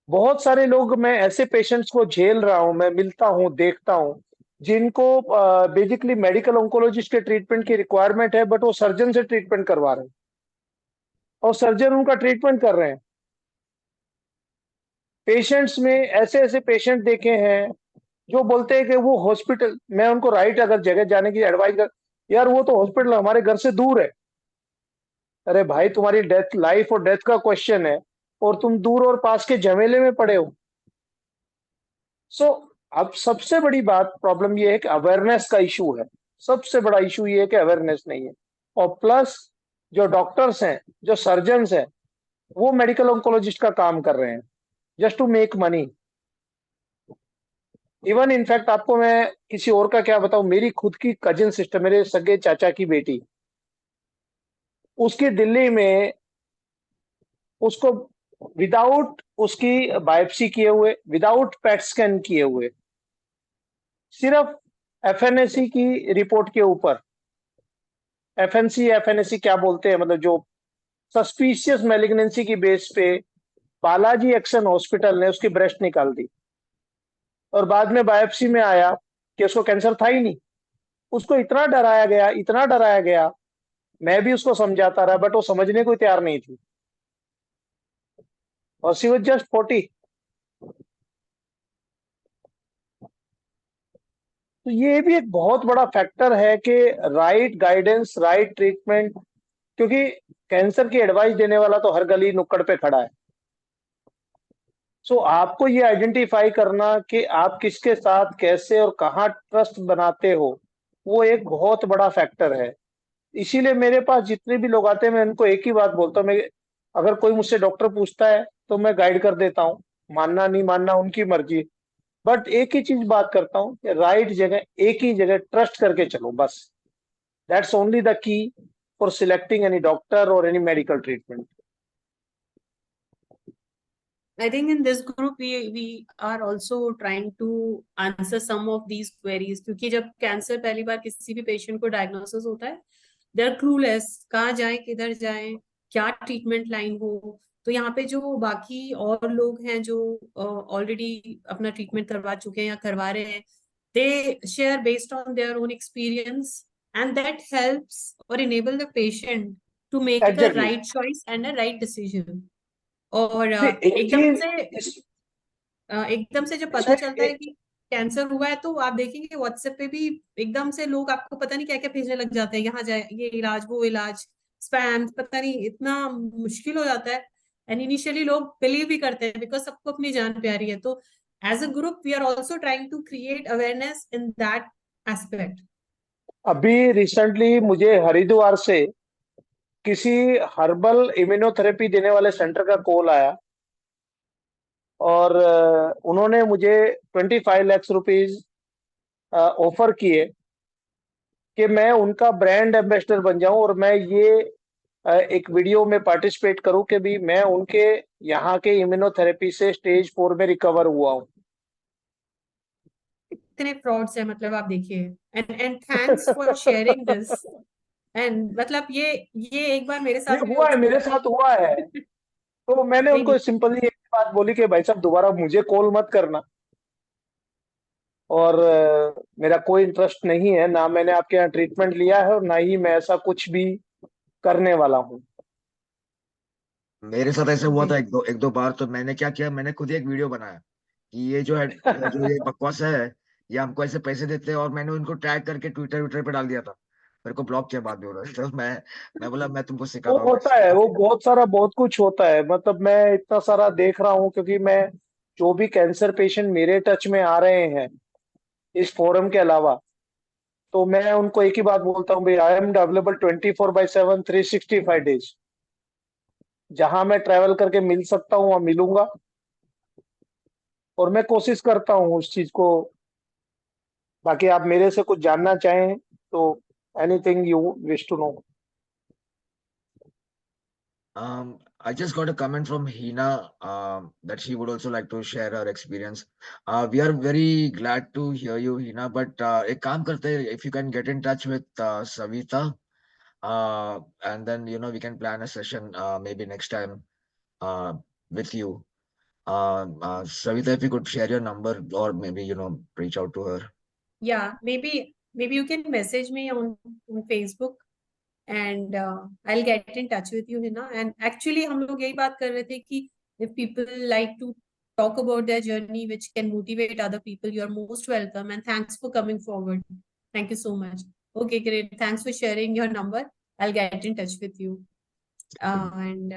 बहुत सारे लोग, मैं ऐसे पेशेंट्स को झेल रहा हूं, मैं मिलता हूं, देखता हूं, जिनको बेसिकली मेडिकल ऑन्कोलॉजिस्ट के ट्रीटमेंट की रिक्वायरमेंट है, बट वो सर्जन से ट्रीटमेंट करवा रहे हैं और सर्जन उनका ट्रीटमेंट कर रहे हैं। पेशेंट्स में ऐसे ऐसे पेशेंट देखे हैं जो बोलते हैं कि वो हॉस्पिटल, मैं उनको राइट अगर जगह जाने की एडवाइस कर, यार वो तो हॉस्पिटल हमारे घर से दूर है। अरे भाई, तुम्हारी डेथ, लाइफ और डेथ का क्वेश्चन है और तुम दूर और पास के झमेले में पड़े हो। सो अब सबसे बड़ी बात, प्रॉब्लम ये है कि अवेयरनेस का इशू है। सबसे बड़ा इशू ये है कि अवेयरनेस नहीं है। और प्लस जो डॉक्टर्स हैं, जो सर्जन्स हैं, वो मेडिकल ऑन्कोलॉजिस्ट का काम कर रहे हैं just to make money. Even in fact आपको मैं किसी और का क्या बताऊं, मेरी खुद की कजिन सिस्टर, मेरे सगे चाचा की बेटी, उसकी दिल्ली में, उसको विदाउट उसकी बायोप्सी किए हुए, विदाउट पेट स्कैन किए हुए, सिर्फ एफएनएसी की रिपोर्ट के ऊपर, एफएनसी एफएनएसी क्या बोलते हैं, मतलब जो सस्पिशियस मैलिग्नेंसी की बेस पे बालाजी एक्शन हॉस्पिटल ने उसकी ब्रेस्ट निकाल दी और बाद में बायोप्सी में आया कि उसको कैंसर था ही नहीं। उसको इतना डराया गया, इतना डराया गया, मैं भी उसको समझाता रहा बट वो समझने को तैयार नहीं थी, और शी वाज जस्ट 40। तो ये भी एक बहुत बड़ा फैक्टर है कि राइट गाइडेंस, राइट ट्रीटमेंट, क्योंकि कैंसर की एडवाइस देने वाला तो हर गली नुक्कड़ पे खड़ा है। सो आपको ये आइडेंटिफाई करना कि आप किसके साथ कैसे और कहाँ ट्रस्ट बनाते हो, वो एक बहुत बड़ा फैक्टर है। इसीलिए मेरे पास जितने भी लोग आते हैं, मैं उनको एक ही बात बोलता हूँ, मैं अगर कोई मुझसे डॉक्टर पूछता है तो मैं गाइड कर देता हूँ, मानना नहीं मानना उनकी मर्जी, बट एक ही चीज बात करता हूँ कि राइट जगह, एक ही जगह ट्रस्ट करके चलो बस। That's only the key for selecting any doctor और any medical treatment.
I think in this group we are also trying to answer some of these queries, क्योंकि जब कैंसर पहली बार किसी भी पेशेंट को डायग्नोसिस होता है, दे आर क्लूलेस, कहाँ जाएं, किधर जाएं, क्या ट्रीटमेंट लाइन हो। तो यहाँ पे जो बाकी और लोग हैं जो ऑलरेडी अपना ट्रीटमेंट करवा चुके हैं या करवा रहे हैं, they share based on their own experience, and that helps or enable the patient to make a
exactly.
right choice and a right decision. और
एक चीज
एकदम से जब पता
इसमें
चलता है कि कैंसर हुआ है, तो आप देखेंगे व्हाट्सएप पे भी एकदम से लोग आपको पता नहीं क्या क्या भेजने लग जाते हैं, यहाँ जाए, ये इलाज, वो इलाज, स्पैम, पता नहीं, इतना मुश्किल हो जाता है। एंड इनिशियली लोग बिलीव भी करते हैं बिकॉज सबको अपनी जान प्यारी है। तो as a group we are also trying to create awareness in that aspect.
अभी रिसेंटली मुझे हरिद्वार से किसी हर्बल इम्यूनोथेरेपी देने वाले सेंटर का कॉल आया और उन्होंने मुझे 25 लाख रुपीज ऑफर किए कि मैं उनका ब्रांड एम्बेसडर बन जाऊं और मैं ये एक वीडियो में पार्टिसिपेट करूं कि भी मैं उनके यहाँ के इम्यूनोथेरेपी से स्टेज 4 में रिकवर हुआ हूं।
इतने फ्रॉड्स है, मतलब आप देखिए। And thanks for sharing this. And मतलब ये एक बार मेरे
ये
साथ भी हो
हुआ है, मेरे
चुका
साथ हुआ है।
है।
तो मैंने
नहीं नहीं,
उनको सिंपली एक बात बोली कि भाई साहब दोबारा मुझे कॉल मत करना, और मेरा कोई इंटरेस्ट नहीं है, ना मैंने आपके यहाँ ट्रीटमेंट लिया है और ना ही मैं ऐसा कुछ भी करने वाला हूँ।
मेरे साथ ऐसा हुआ था
जी।
एक दो बार। तो मैंने क्या किया, मैंने खुद ही एक वीडियो बनाया कि ये जो है, जो ये बकवास है, ये हमको ऐसे पैसे देते हैं, और मैंने उनको टैग करके ट्विटर ट्विटर पे डाल दिया था। मेरे को ब्लॉक किया बाद में उन्होंने। तो मैं बोला मैं तुमको
वो
सिखाता हूँ
होता है,
कैसे।
वो बहुत सारा बहुत कुछ होता है। मतलब मैं इतना सारा देख रहा हूँ, क्योंकि मैं जो भी कैंसर पेशेंट मेरे टच में आ रहे हैं इस फोरम के अलावा, तो मैं उनको एक ही बात बोलता हूँ भाई, आई एम अवेलेबल 24/7 365 डेज। जहां मैं ट्रैवल करके मिल सकता हूँ वहां मिलूंगा, और मैं कोशिश करता हूँ उस चीज को। बाकी आप मेरे से कुछ जानना चाहें तो anything you wish to know.
I just got a comment from Hina that she would also like to share her experience. We are very glad to hear you, Hina. But एक काम करते हैं, if you can get in touch with Savita, and then we can plan a session maybe next time with you. Savita, if you could share your number, or maybe reach out to her.
Yeah, maybe you can message me on Facebook and I'll get in touch with you, Hina. And actually हम लोग यही बात कर रहे थे कि if people like to talk about their journey which can motivate other people, you are most welcome, and thanks for coming forward. Thank you so much. Okay, great. Thanks for sharing your number. I'll get in touch with you. And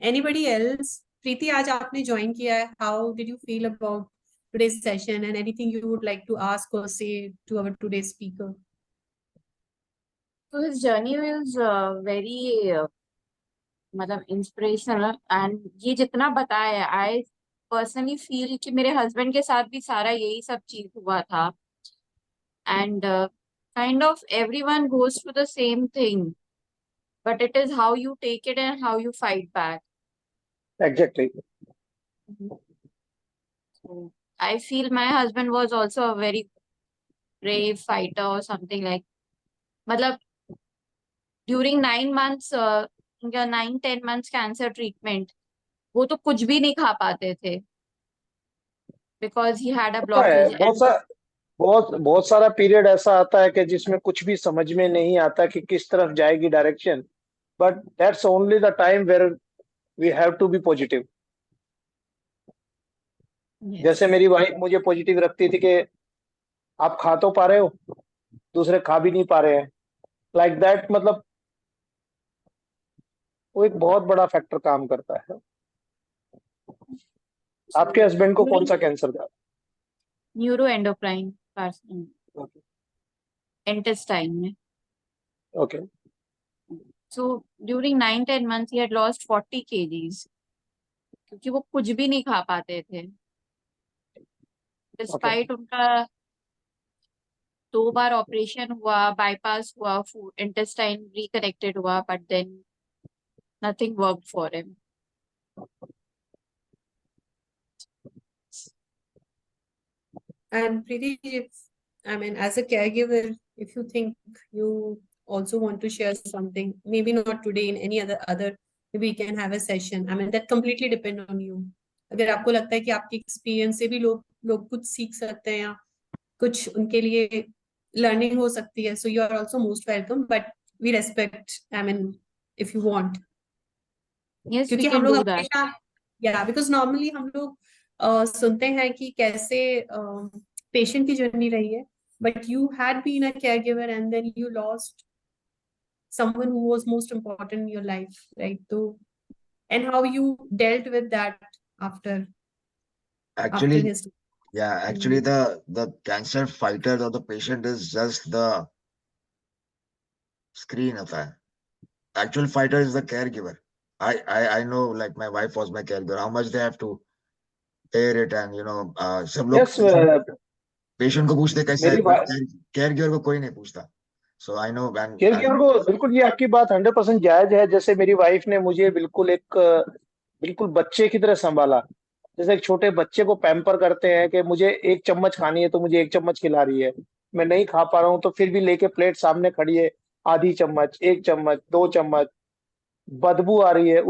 anybody else? Preeti, आज आपने join किया है. How did you feel about today's session, and anything you would like to ask or say to our today's speaker?
So his journey was very मतलब inspirational, and ये जितना बताया है, I personally feel कि मेरे husband के साथ भी सारा यही सब चीज हुआ था। And kind of everyone goes through the same thing, but it is how you take it and how you fight back.
Exactly.
So I feel my husband was also a very brave fighter or something like, मतलब during 9 months या 9-10 months cancer treatment, वो तो कुछ भी नहीं खा पाते थे बिकॉज ही हैड अ
होता है,
ब्लॉकेज। एंड
बहुत बहुत सारा पीरियड ऐसा आता है कि जिसमें कुछ भी समझ में नहीं आता कि किस तरफ जाएगी direction. But that's only the time where we have to be positive. जैसे मेरी वाइफ मुझे पॉजिटिव रखती थी कि आप खा तो पा रहे हो, दूसरे खा भी नहीं पा रहे हैं, लाइक दैट। मतलब वो एक बहुत बड़ा फैक्टर काम करता है। आपके हस्बैंड को कौन सा कैंसर था?
न्यूरो एंडोक्राइन इंटेस्टाइन में।
Okay.
So during 9-10 months he had lost 40 kgs, क्योंकि वो कुछ भी नहीं खा पाते थे डिस्पाइट उनका 2 बार ऑपरेशन हुआ, बाईपास हुआ, फूड इंटेस्टाइन रिकनेक्टेड हुआ, but then nothing work for him.
And Preeti, if, I mean, as a caregiver, if you think you also want to share something, maybe not today, in any other, maybe we can have a session. I mean, that completely depend on you. अगर आपको लगता है कि आपके experience से भी लोग कुछ सीख सकते हैं या कुछ उनके लिए लर्निंग हो सकती है, so you are also most welcome. But we respect, I mean, if you want.
Yes, we
क्योंकि हम
can
लोग
do that.
हमेशा, या बिकॉज नॉर्मली हम लोग सुनते हैं कि कैसे पेशेंट की जर्नी रही है, but you had been a care giver and then you lost someone who was most important in your life, right? So, and how you dealt with that after
Actually,
his.
yeah, actually the cancer fighter or the patient is just the screen होता है. Actual fighter is the caregiver. I know, like my wife was my caregiver, how much they have to air it, and सब लोग
yes.
Patient को पूछते कैसा है,
मेरी
care giver को कोई नहीं पूछता. सो आई नो
केयर गिवर को बिल्कुल, ये आपकी बात 100% जायज है। जैसे मेरी वाइफ ने मुझे बिल्कुल बच्चे की तरह संभाला। जैसे एक छोटे बच्चे को पैम्पर करते हैं कि मुझे 1 चम्मच खानी है तो मुझे 1 चम्मच खिला रही है, मैं नहीं खा पा रहा हूँ तो फिर भी लेके प्लेट सामने खड़ी है, आधी चम्मच, 1 चम्मच, 2 चम्मच, बदबू आ रही है।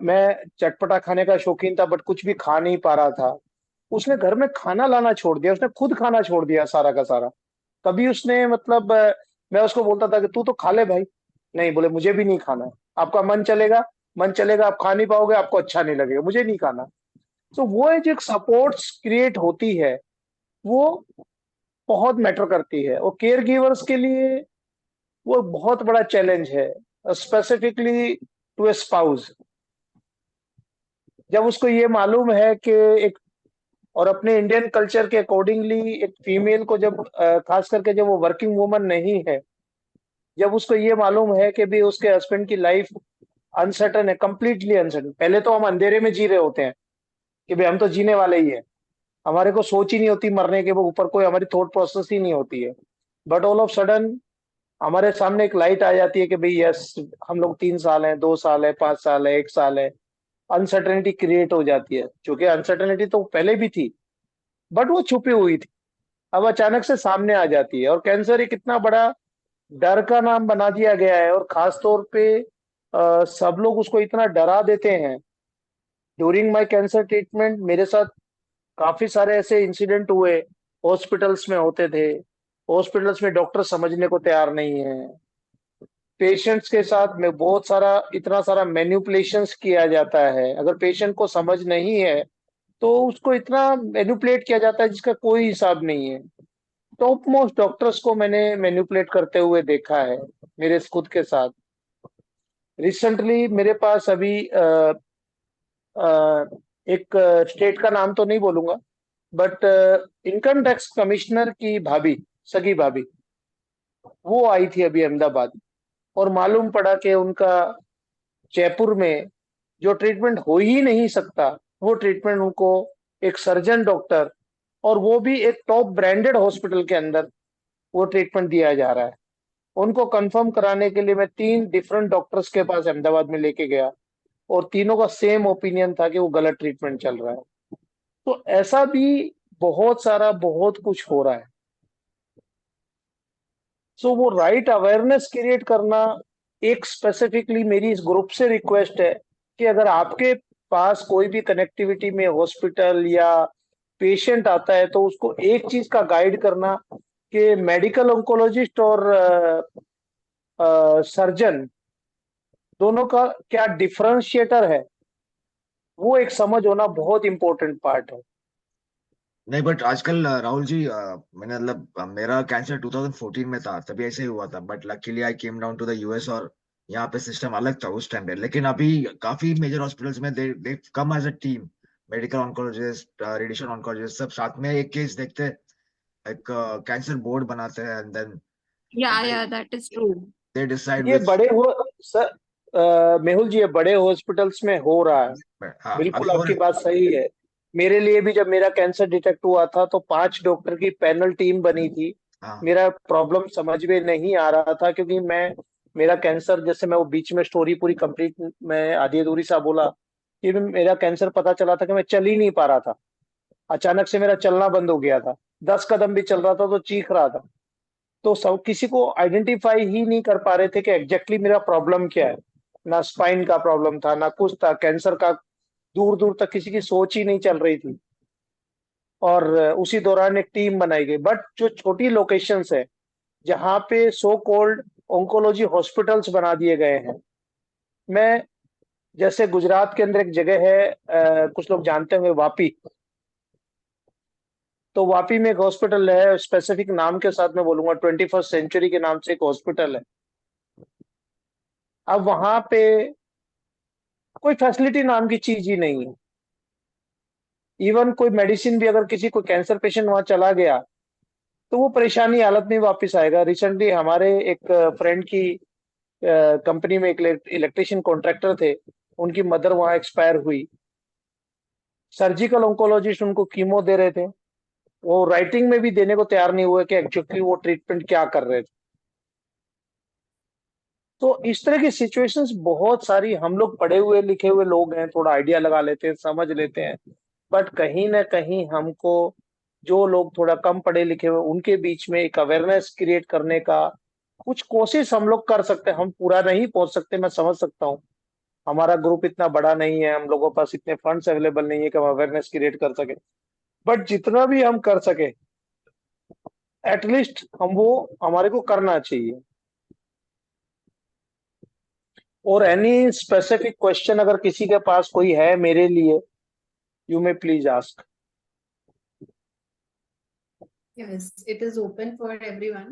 मैं चटपटा खाने का शौकीन था बट कुछ भी खा नहीं पा रहा था। उसने घर में खाना लाना छोड़ दिया, उसने खुद खाना छोड़ दिया सारा का सारा। कभी उसने मतलब मैं उसको बोलता था कि तू तो खा ले भाई, नहीं, बोले मुझे भी नहीं खाना है। आपका मन चलेगा मन चलेगा आप खा नहीं पाओगे, आपको अच्छा नहीं लगेगा, मुझे नहीं खाना। तो वो जो एक सपोर्ट्स क्रिएट होती है वो बहुत मैटर करती है, और केयर गिवर्स के लिए वो बहुत बड़ा चैलेंज है, स्पेसिफिकली टू ए स्पाउस। जब उसको ये मालूम है कि एक, और अपने इंडियन कल्चर के अकॉर्डिंगली एक फीमेल को जब खास करके जब वो वर्किंग वुमन नहीं है, जब उसको ये मालूम है कि भी उसके हस्बैंड की लाइफ अनसर्टन है, कंप्लीटली अनसर्टन। पहले तो हम अंधेरे में जी रहे होते हैं कि भाई हम तो जीने वाले ही हैं, हमारे को सोच ही नहीं होती मरने के ऊपर, कोई हमारी थॉट प्रोसेस ही नहीं होती है। बट ऑल ऑफ सडन हमारे सामने एक लाइट आ जाती है कि भाई यस, हम लोग 3 साल हैं, 2 साल है, 5 साल है, 1 साल है। अनसर्टेनिटी क्रिएट हो जाती है, क्योंकि अनसर्टेनिटी तो पहले भी थी बट वो छुपी हुई थी, अब अचानक से सामने आ जाती है। और कैंसर एक इतना बड़ा डर का नाम बना दिया गया है, और खास तौर पे सब लोग उसको इतना डरा देते हैं। ड्यूरिंग माय कैंसर ट्रीटमेंट मेरे साथ काफी सारे ऐसे इंसिडेंट हुए, हॉस्पिटल्स में होते थे। हॉस्पिटल्स में डॉक्टर समझने को तैयार नहीं है, पेशेंट्स के साथ में बहुत सारा, इतना सारा मैन्युपुलेशंस किया जाता है। अगर पेशेंट को समझ नहीं है तो उसको इतना मैन्युपुलेट किया जाता है जिसका कोई हिसाब नहीं है। टॉप मोस्ट डॉक्टर्स को मैंने मैन्युपुलेट करते हुए देखा है मेरे खुद के साथ। रिसेंटली मेरे पास अभी एक स्टेट का नाम तो नहीं बोलूंगा, बट इनकम टैक्स कमिश्नर की भाभी, सगी भाभी, वो आई थी अभी अहमदाबाद, और मालूम पड़ा कि उनका जयपुर में जो ट्रीटमेंट हो ही नहीं सकता, वो ट्रीटमेंट उनको एक सर्जन डॉक्टर, और वो भी एक टॉप ब्रांडेड हॉस्पिटल के अंदर वो ट्रीटमेंट दिया जा रहा है। उनको कंफर्म कराने के लिए मैं 3 डिफरेंट डॉक्टर्स के पास अहमदाबाद में लेके गया, और तीनों का सेम ओपिनियन था कि वो गलत ट्रीटमेंट चल रहा है। तो ऐसा भी बहुत सारा बहुत कुछ हो रहा है। सो वो राइट अवेयरनेस क्रिएट करना, एक स्पेसिफिकली मेरी इस ग्रुप से रिक्वेस्ट है कि अगर आपके पास कोई भी कनेक्टिविटी में हॉस्पिटल या पेशेंट आता है तो उसको एक चीज का गाइड करना कि मेडिकल ऑन्कोलॉजिस्ट और सर्जन दोनों का क्या डिफरेंशिएटर है, वो एक समझ होना बहुत इंपॉर्टेंट पार्ट है।
नहीं, बट आजकल राहुल जी, मैंने मतलब मेरा कैंसर 2014 में था, तभी ऐसे ही हुआ था। But luckily I came down to the US, और यहाँ पे सिस्टम अलग था उस टाइम पे। लेकिन अभी काफी मेजर हॉस्पिटल्स में they they come as a team, medical oncologist, radiation oncologist, सब साथ में एक केस देखते हैं, एक कैंसर बोर्ड बनाते हैं, एंड देन
या that is true.
They decide
ये
विच।
बड़े हो सर, मेहुल जी, ये बड़े हॉस्पिटल्स में हो रहा है।
हाँ,
बिल्कुल
अभी हो
आपकी
रहा
बात सही है। मेरे लिए भी जब मेरा कैंसर डिटेक्ट हुआ था तो 5 डॉक्टर की पैनल टीम बनी थी।
है। हाँ,
मेरा प्रॉब्लम समझ में नहीं आ रहा था, क्योंकि मेरा कैंसर, जैसे मैं वो बीच में स्टोरी पूरी कंप्लीट मैं आधी अधूरी सा बोला कि मेरा कैंसर पता चला था कि मैं चल ही नहीं पा रहा था। अचानक से मेरा चलना बंद हो गया था, 10 कदम भी चल रहा था तो चीख रहा था। तो सब किसी को आइडेंटिफाई ही नहीं कर पा रहे थे कि एग्जैक्टली मेरा प्रॉब्लम क्या है। ना स्पाइन का प्रॉब्लम था, ना कुछ था, कैंसर का दूर दूर तक किसी की सोच ही नहीं चल रही थी। और उसी दौरान एक टीम बनाई गई। बट जो छोटी लोकेशंस है जहाँ पे सो कॉल्ड ओंकोलॉजी हॉस्पिटल्स बना दिए गए हैं, मैं, जैसे गुजरात के अंदर एक जगह है, कुछ लोग जानते होंगे, वापी। तो वापी में एक हॉस्पिटल है, स्पेसिफिक नाम के साथ मैं बोलूंगा, 21st सेंचुरी के नाम से एक हॉस्पिटल है। अब वहां पे कोई फैसिलिटी नाम की चीज ही नहीं है। इवन कोई मेडिसिन भी, अगर किसी कोई कैंसर पेशेंट वहां चला गया तो वो परेशानी हालत में वापस आएगा। रिसेंटली हमारे एक फ्रेंड की कंपनी में एक इलेक्ट्रिशियन कॉन्ट्रैक्टर थे, उनकी मदर वहां एक्सपायर हुई। सर्जिकल ऑन्कोलॉजिस्ट उनको कीमो दे रहे थे, वो राइटिंग में भी देने को तैयार नहीं हुए कि एक्चुअली वो ट्रीटमेंट क्या कर रहे थे। तो इस तरह की सिचुएशंस बहुत सारी, हम लोग पढ़े हुए लिखे हुए लोग हैं, थोड़ा आइडिया लगा लेते हैं, समझ लेते हैं। बट कहीं ना कहीं हमको, जो लोग थोड़ा कम पढ़े लिखे हुए, उनके बीच में एक अवेयरनेस क्रिएट करने का कुछ कोशिश हम लोग कर सकते हैं। हम पूरा नहीं पहुंच सकते, मैं समझ सकता हूँ, हमारा ग्रुप इतना बड़ा नहीं है, हम लोगों के पास इतने फंड्स अवेलेबल नहीं है कि हम अवेयरनेस क्रिएट कर सके। बट जितना भी हम कर सके, एटलीस्ट हम वो, हमारे को करना चाहिए। और एनी स्पेसिफिक क्वेश्चन अगर किसी के पास कोई है मेरे लिए, you may please ask.
Yes, it is open for everyone.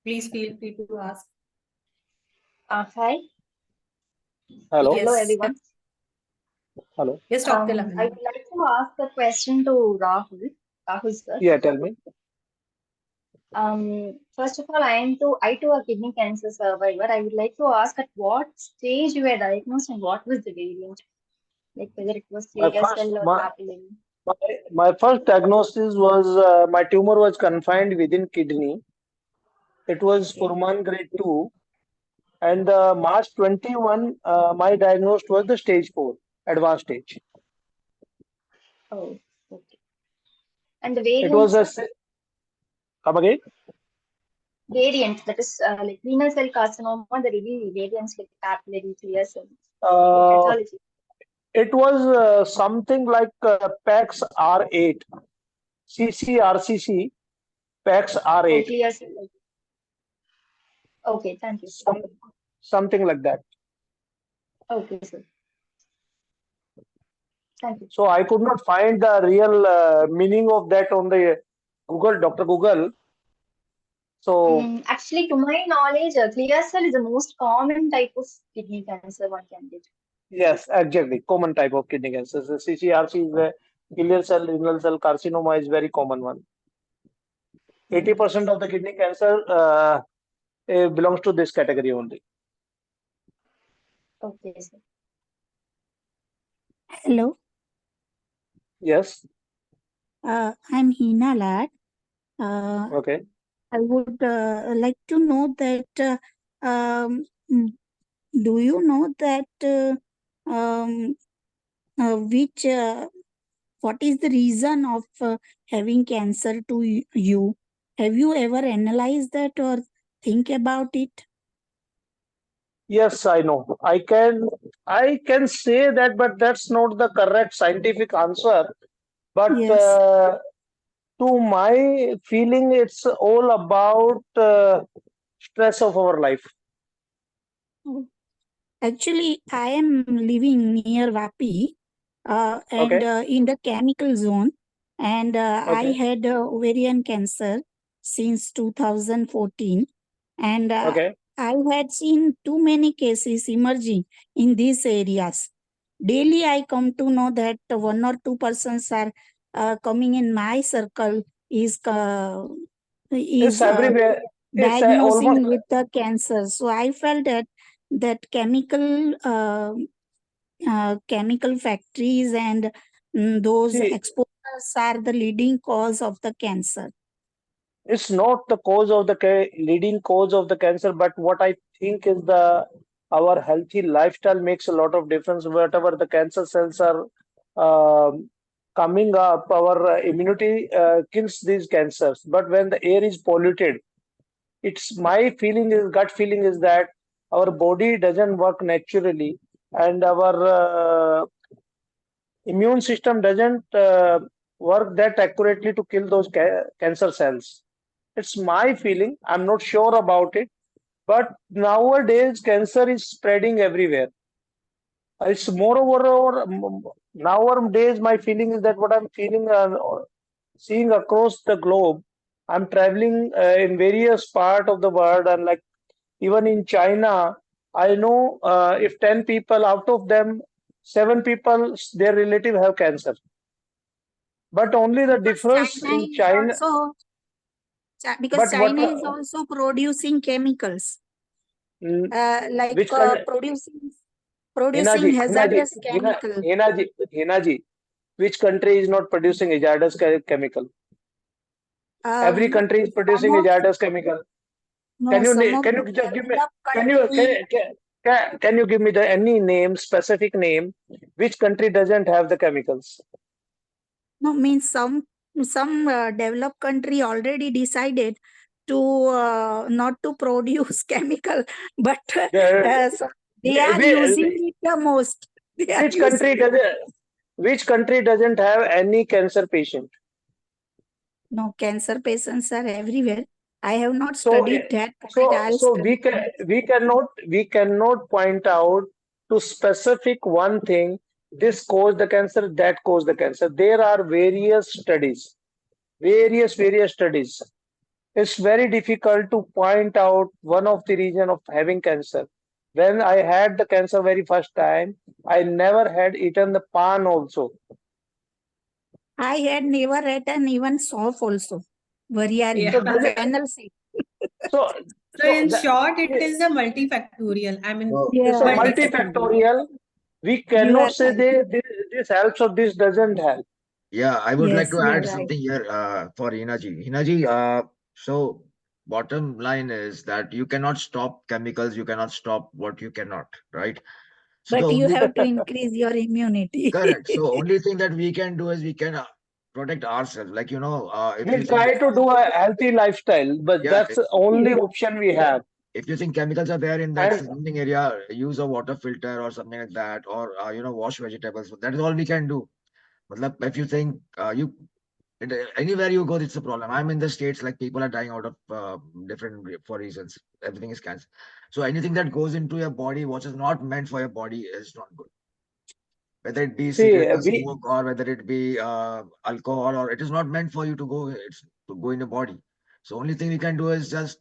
Please feel free to ask.
Hi.
Hello.
Hello,
Yes.
everyone.
Hello.
Yes, Dr.
I
Lavanya.
would like to ask a question to Rahul. Rahul, sir.
Yeah, tell me.
First of all, I too a kidney cancer survivor. I would like to ask at what stage you were diagnosed and what was the variant, like whether it was
My
clear
first
cell or
my
papillary.
my first diagnosis was my tumor was confined within kidney. It was Furman grade 2, and March 21, my diagnosed was the stage 4, advanced stage.
Oh, okay. And the
It
variant,
was a
sir?
come again.
Variant, that is like renal cell carcinoma, the really variants like papillary, clear cell,
Uh,
pathology.
it was something like PAX R8, CCRCC, PAX
Oh,
R8,
clear cell. Okay, thank you.
something like that.
Okay, sir. Thank you.
So I could not find the real meaning of that on the Google, Dr. Google. So
Actually, to my knowledge, clear cell is the most common type of kidney cancer one can get.
yes, exactly, common type of kidney cancer. The CCRC is a clear cell renal cell carcinoma is very common one. 80% of the kidney cancer belongs to this category only.
Okay, sir.
Hello,
Yes.
I'm Hina Lad.
Okay.
I would like to know that do you know that um, which what is the reason of having cancer to you? Have you ever analyzed that or think about it?
Yes, I know. I can say that, but that's not the correct scientific answer. But
Yes.
to my feeling, it's all about stress of our life.
Actually, I am living near Vapi and
Okay.
in the chemical zone, and I
Okay.
had ovarian cancer since 2014, and
Okay.
I had seen too many cases emerging in these areas. Daily, I come to know that one or two persons are coming in my circle is
It's
is
everywhere. It's almost.
diagnosing with the cancer. So I felt that chemical factories and those
See,
exposures are the leading cause of the cancer.
it's not the cause of the leading cause of the cancer, but what I think is the our healthy lifestyle makes a lot of difference. Whatever the cancer cells are um coming up, our immunity kills these cancers. But when the air is polluted, it's my feeling is gut feeling is that our body doesn't work naturally, and our immune system doesn't work that accurately to kill those cancer cells. It's my feeling. I'm not sure about it, but nowadays cancer is spreading everywhere. It's moreover nowadays my feeling is that what I'm feeling seeing across the globe. I'm traveling in various part of the world, and like even in China, I know if 10 people out of them, 7 people their relative have cancer. But only the
Because
difference in China.
Because
But what
China is also producing chemicals,
mm,
like
which can
producing hazardous
Hina,
chemical.
Hina ji, which country is not producing hazardous chemical? Every
Um,
country is
some
producing
of
hazardous chemical.
no, some of
Can
the
you just give me
developed
can you
country,
can you give me the any name specific name which country doesn't have the chemicals?
no means some developed country already decided to not to produce chemical, but
The,
so they are using it the most. They are
which
using
country
it.
doesn't which country doesn't have any cancer patient?
No, cancer patients are everywhere. I have not
So,
studied that, but I'll study.
we cannot point out to specific one thing. This caused the cancer, that caused the cancer. There are various studies. It's very difficult to point out one of the reason of having cancer. When I had the cancer very first time, I never had eaten the pan also.
I had never eaten even soap also. Variari,
So
Yeah.
that,
fennel seed.
so
So in
that,
short, it is a multifactorial. I mean,
So,
Yeah,
so
multifactorial.
multifactorial. We
you
cannot
are
say
right.
this helps or this doesn't help.
yeah, I would like
Yes,
to
you are
add
right.
something here for Hina ji. Hina ji, so bottom line is that you cannot stop chemicals, you cannot stop what you cannot, right? So the
But you
only
have to increase your immunity.
correct. So only thing that we can do is we can protect ourselves. Like if you
We
think
try to do a healthy lifestyle, but
yeah,
that's the only option we have.
if you think chemicals are there in that
And
surrounding area, use a water filter or something like that, or wash vegetables. So that is all we can do. Matlab, if you think anywhere you go, it's a problem. I'm in the States, like people are dying out of different for reasons. Everything is cancer. So anything that goes into your body, what is not meant for your body, is not good. Whether it be
see,
cigarette or
we
smoke, or whether it be alcohol, or it is not meant for you to go. It's to go in your body. So only thing we can do is just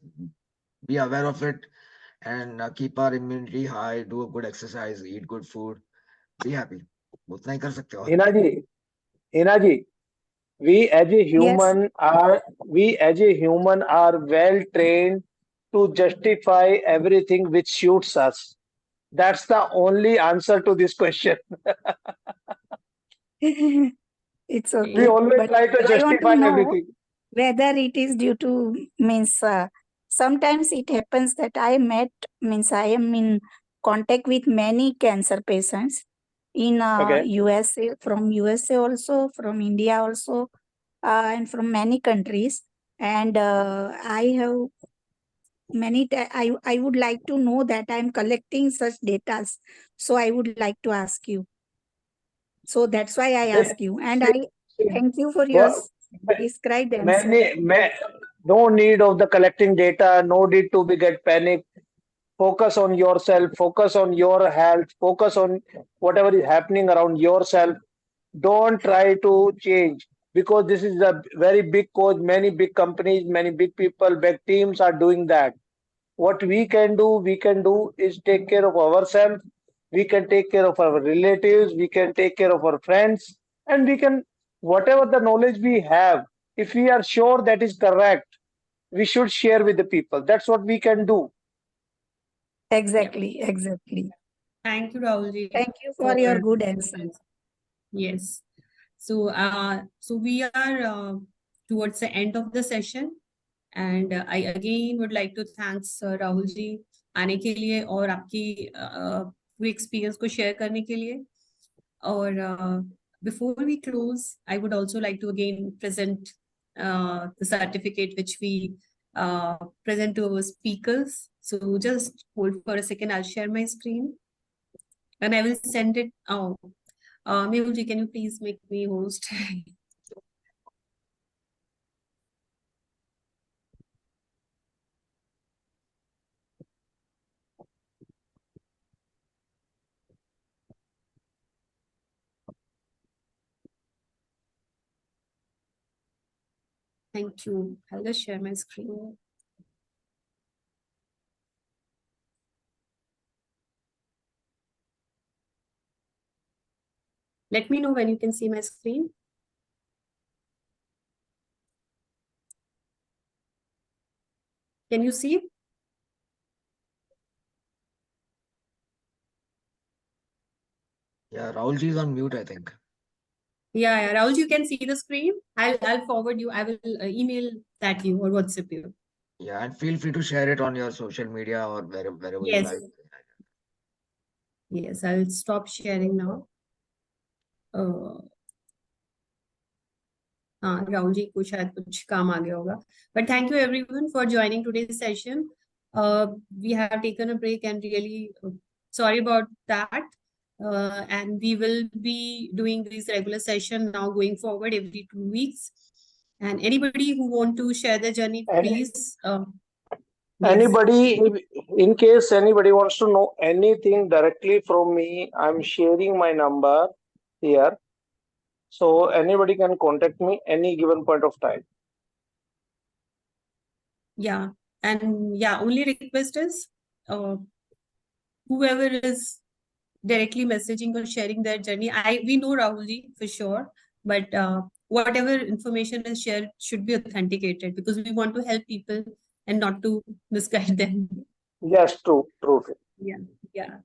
be aware of it and keep our immunity high, do a good exercise, eat good food, be happy. उतना ही कर सकते हो.
Hina ji, we as a
Yes,
human are well trained to justify everything which suits us. That's the only answer to this question.
it's
We
okay.
always
But
try to
I want
justify
to know
everything.
whether it is due to means sometimes it happens that I am in contact with many cancer patients in
Okay.
USA, from USA also, from India also, and from many countries. And I have I would like to know that I'm collecting such data. So I would like to ask you. So that's why I
See,
ask you. And
see,
I thank you for your
Wha-
described answer.
many, no need of the collecting data, no need to be get panic. Focus on yourself, focus on your health, focus on whatever is happening around yourself. Don't try to change because this is a very big cause. Many big companies, many big people, big teams are doing that. What we can do is take care of ourselves. We can take care of our relatives. We can take care of our friends, and we can whatever the knowledge we have. If we are sure that is correct, we should share with the people. That's what we can do.
Yeah.
Exactly.
Thank you, Rahulji,
Thank you for
for
your good
good
answer.
answer. Yes. So we are towards the end of the session, and I again would like to thanks Rahul ji आने के लिए और आपकी पूरी experience को share करने के लिए. और before we close, I would also like to again present the certificate which we present to our speakers. So just hold for a second. I'll share my screen, and I will send it. Oh, Mehul ji, can you please make me host? Thank you. I'll just share my screen. Let me know when you can see my screen. Can you see it?
Yeah, Rahul ji is on mute, I think.
Yeah, Rahul, you can see the screen. I'll forward you. I will email that you or WhatsApp you.
Yeah, and feel free to share it on your social media or wherever you
Yes.
like.
Yes, I'll stop sharing now. हाँ राहुल जी को शायद कुछ काम आ गया होगा. But thank you everyone for joining today's session. We have taken a break and really sorry about that. And we will be doing this regular session now going forward every 2 weeks. And anybody who want to share their journey, please. Yes.
Anybody, in case anybody wants to know anything directly from me, I'm sharing my number here. So anybody can contact me any given point of time.
Yeah. And yeah, only request is whoever is directly messaging or sharing their journey. We know Rahulji for sure, but whatever information is shared should be authenticated, because we want to help people and not to misguide them.
Yes, true.
Yeah.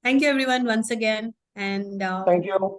Thank you everyone once again, and
Thank you.